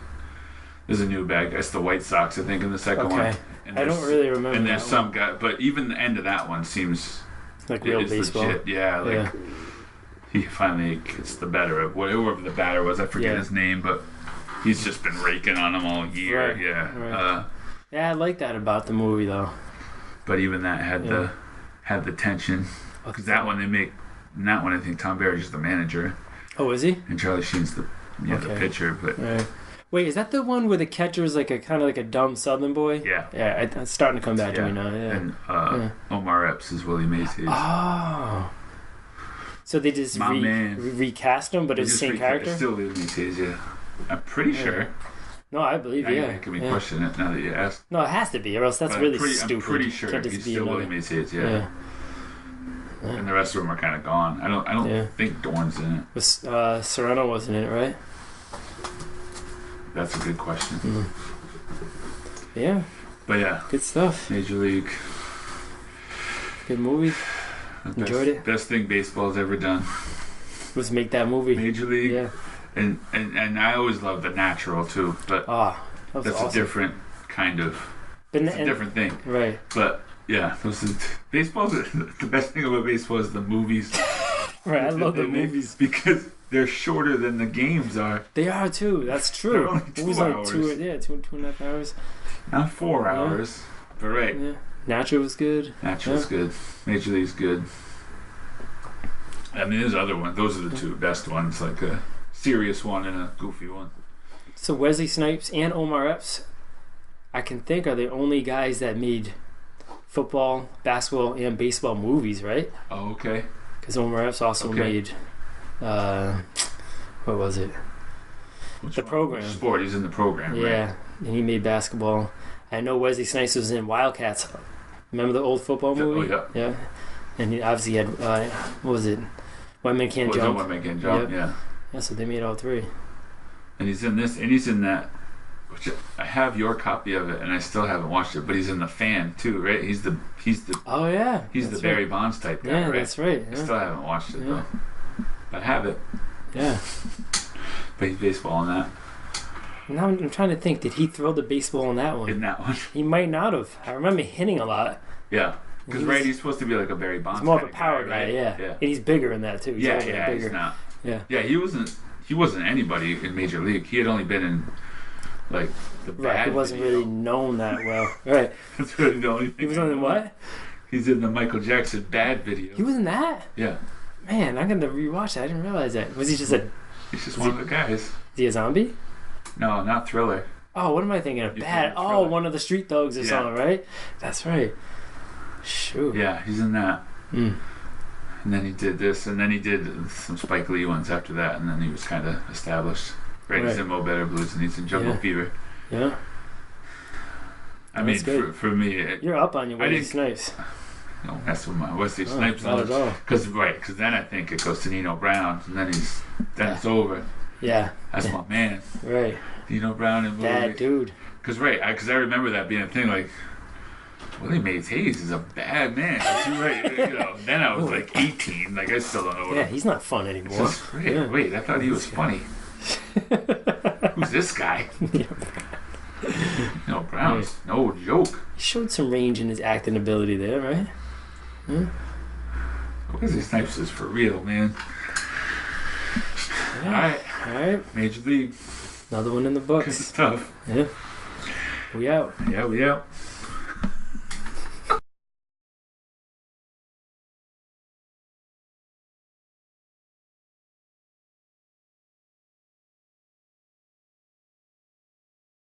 Speaker 1: bad guy. It's the White Sox, I think, in the second one. And
Speaker 2: I don't really remember.
Speaker 1: And there's some guy, but even the end of that one seems
Speaker 2: like real baseball.
Speaker 1: Legit. Yeah, he finally gets the better of whoever the batter was. I forget his name, but he's just been raking on him all year.
Speaker 2: Right.
Speaker 1: Yeah.
Speaker 2: Right. Yeah, I like that about the movie though.
Speaker 1: But even that had the tension because that one I think Tom Berry's just the manager.
Speaker 2: Oh, is he?
Speaker 1: And Charlie Sheen's the pitcher. But
Speaker 2: wait, is that the one where the catcher is like a kind of like a dumb Southern boy?
Speaker 1: Yeah.
Speaker 2: Yeah, it's starting to come back to me now. Yeah.
Speaker 1: And Omar Epps is Willie Mays.
Speaker 2: Oh. So they just recast him, but it's the same character?
Speaker 1: It's still Willie Mays, yeah. I'm pretty sure.
Speaker 2: No, I believe you.
Speaker 1: You're making me question it now that you asked.
Speaker 2: No, it has to be, or else that's really stupid.
Speaker 1: I'm pretty sure he's still Willie Mays, yeah. And the rest of them are kind of gone. I don't think Dorn's in it.
Speaker 2: Serrano wasn't in it, right?
Speaker 1: That's a good question.
Speaker 2: Mm-hmm. Yeah.
Speaker 1: But yeah.
Speaker 2: Good stuff.
Speaker 1: Major League.
Speaker 2: Good movie. Enjoyed it.
Speaker 1: Best thing baseball's ever done.
Speaker 2: Was make that movie.
Speaker 1: Major League.
Speaker 2: Yeah.
Speaker 1: And I always love The Natural too, but that's awesome. A different kind of. It's a different thing.
Speaker 2: Right.
Speaker 1: But yeah, baseball's the best thing about baseball is the movies.
Speaker 2: Right, I love the movies
Speaker 1: because they're shorter than the games are.
Speaker 2: They are too. That's true.
Speaker 1: They're only 2 hours.
Speaker 2: Two and a half hours.
Speaker 1: Not 4 hours, but right.
Speaker 2: Yeah. Natural was good.
Speaker 1: Natural's good. Major League's good. I mean, there's other ones. Those are the two best ones, like a serious one and a goofy one.
Speaker 2: So Wesley Snipes and Omar Epps, I can think, are the only guys that made football, basketball, and baseball movies, right?
Speaker 1: Oh, okay.
Speaker 2: Because Omar Epps also made, what was it? The Program.
Speaker 1: Sport. He's in The Program, right?
Speaker 2: Yeah, and he made basketball. I know Wesley Snipes was in Wildcats. Remember the old football movie?
Speaker 1: Oh, yeah.
Speaker 2: Yeah. And he obviously had, what was it? One Man Can't Jump.
Speaker 1: One Man Can't Jump, yeah.
Speaker 2: Yeah, so they made all three.
Speaker 1: And he's in this, and he's in that, which I have your copy of it, and I still haven't watched it, but he's in The Fan, too, right? He's the
Speaker 2: oh, yeah.
Speaker 1: He's the Barry Bonds type guy,
Speaker 2: yeah,
Speaker 1: right?
Speaker 2: That's right. Yeah.
Speaker 1: I still haven't watched it, though. But I have it.
Speaker 2: Yeah.
Speaker 1: But he's baseball in that.
Speaker 2: Now I'm trying to think, did he throw the baseball in that one?
Speaker 1: In that one?
Speaker 2: He might not have. I remember hitting a lot.
Speaker 1: Yeah. Because he's supposed to be like a Barry Bonds.
Speaker 2: He's more of a power
Speaker 1: guy, right?
Speaker 2: Yeah. And he's bigger in that too. He's
Speaker 1: bigger. He's not. Yeah, he wasn't anybody in Major League. He had only been in like the bad
Speaker 2: he wasn't
Speaker 1: video.
Speaker 2: really known that well. Right.
Speaker 1: That's really the only thing.
Speaker 2: He was on the what?
Speaker 1: He's in the Michael Jackson Bad video.
Speaker 2: He was in that?
Speaker 1: Yeah.
Speaker 2: Man, I'm gonna rewatch that. I didn't realize that. Was he just
Speaker 1: He's just one of the guys.
Speaker 2: Is he a zombie?
Speaker 1: No, not Thriller.
Speaker 2: Oh, what am I thinking of? Bad. Oh, one of the Street Thugs or something, right? That's right. Shoot.
Speaker 1: Yeah, he's in that. And then he did this, and then he did some Spike Lee ones after that, and then he was kind of established. Right, he's in Mo Better Blues, and he's in Jungle Fever.
Speaker 2: Yeah.
Speaker 1: I mean, for me...
Speaker 2: You're up on your Wesley Snipes.
Speaker 1: No, that's what my Wesley Snipes
Speaker 2: not at all.
Speaker 1: Because then I think it goes to Nino Brown, and then it's over.
Speaker 2: Yeah.
Speaker 1: That's my man.
Speaker 2: Right.
Speaker 1: Nino Brown in movies.
Speaker 2: Bad dude.
Speaker 1: Because I remember that being a thing, like, Willie Mays Hayes is a bad man. Then I was like 18. Like, I still don't know what
Speaker 2: he's not fun anymore.
Speaker 1: Wait, I thought he was funny. Who's this guy? No, Brown's no joke.
Speaker 2: He showed some range in his acting ability there, right?
Speaker 1: Wesley Snipes is for real, man.
Speaker 2: Yeah. All right.
Speaker 1: Major League.
Speaker 2: Another one in the books.
Speaker 1: Good stuff.
Speaker 2: Yeah. We out.
Speaker 1: Yeah, we out.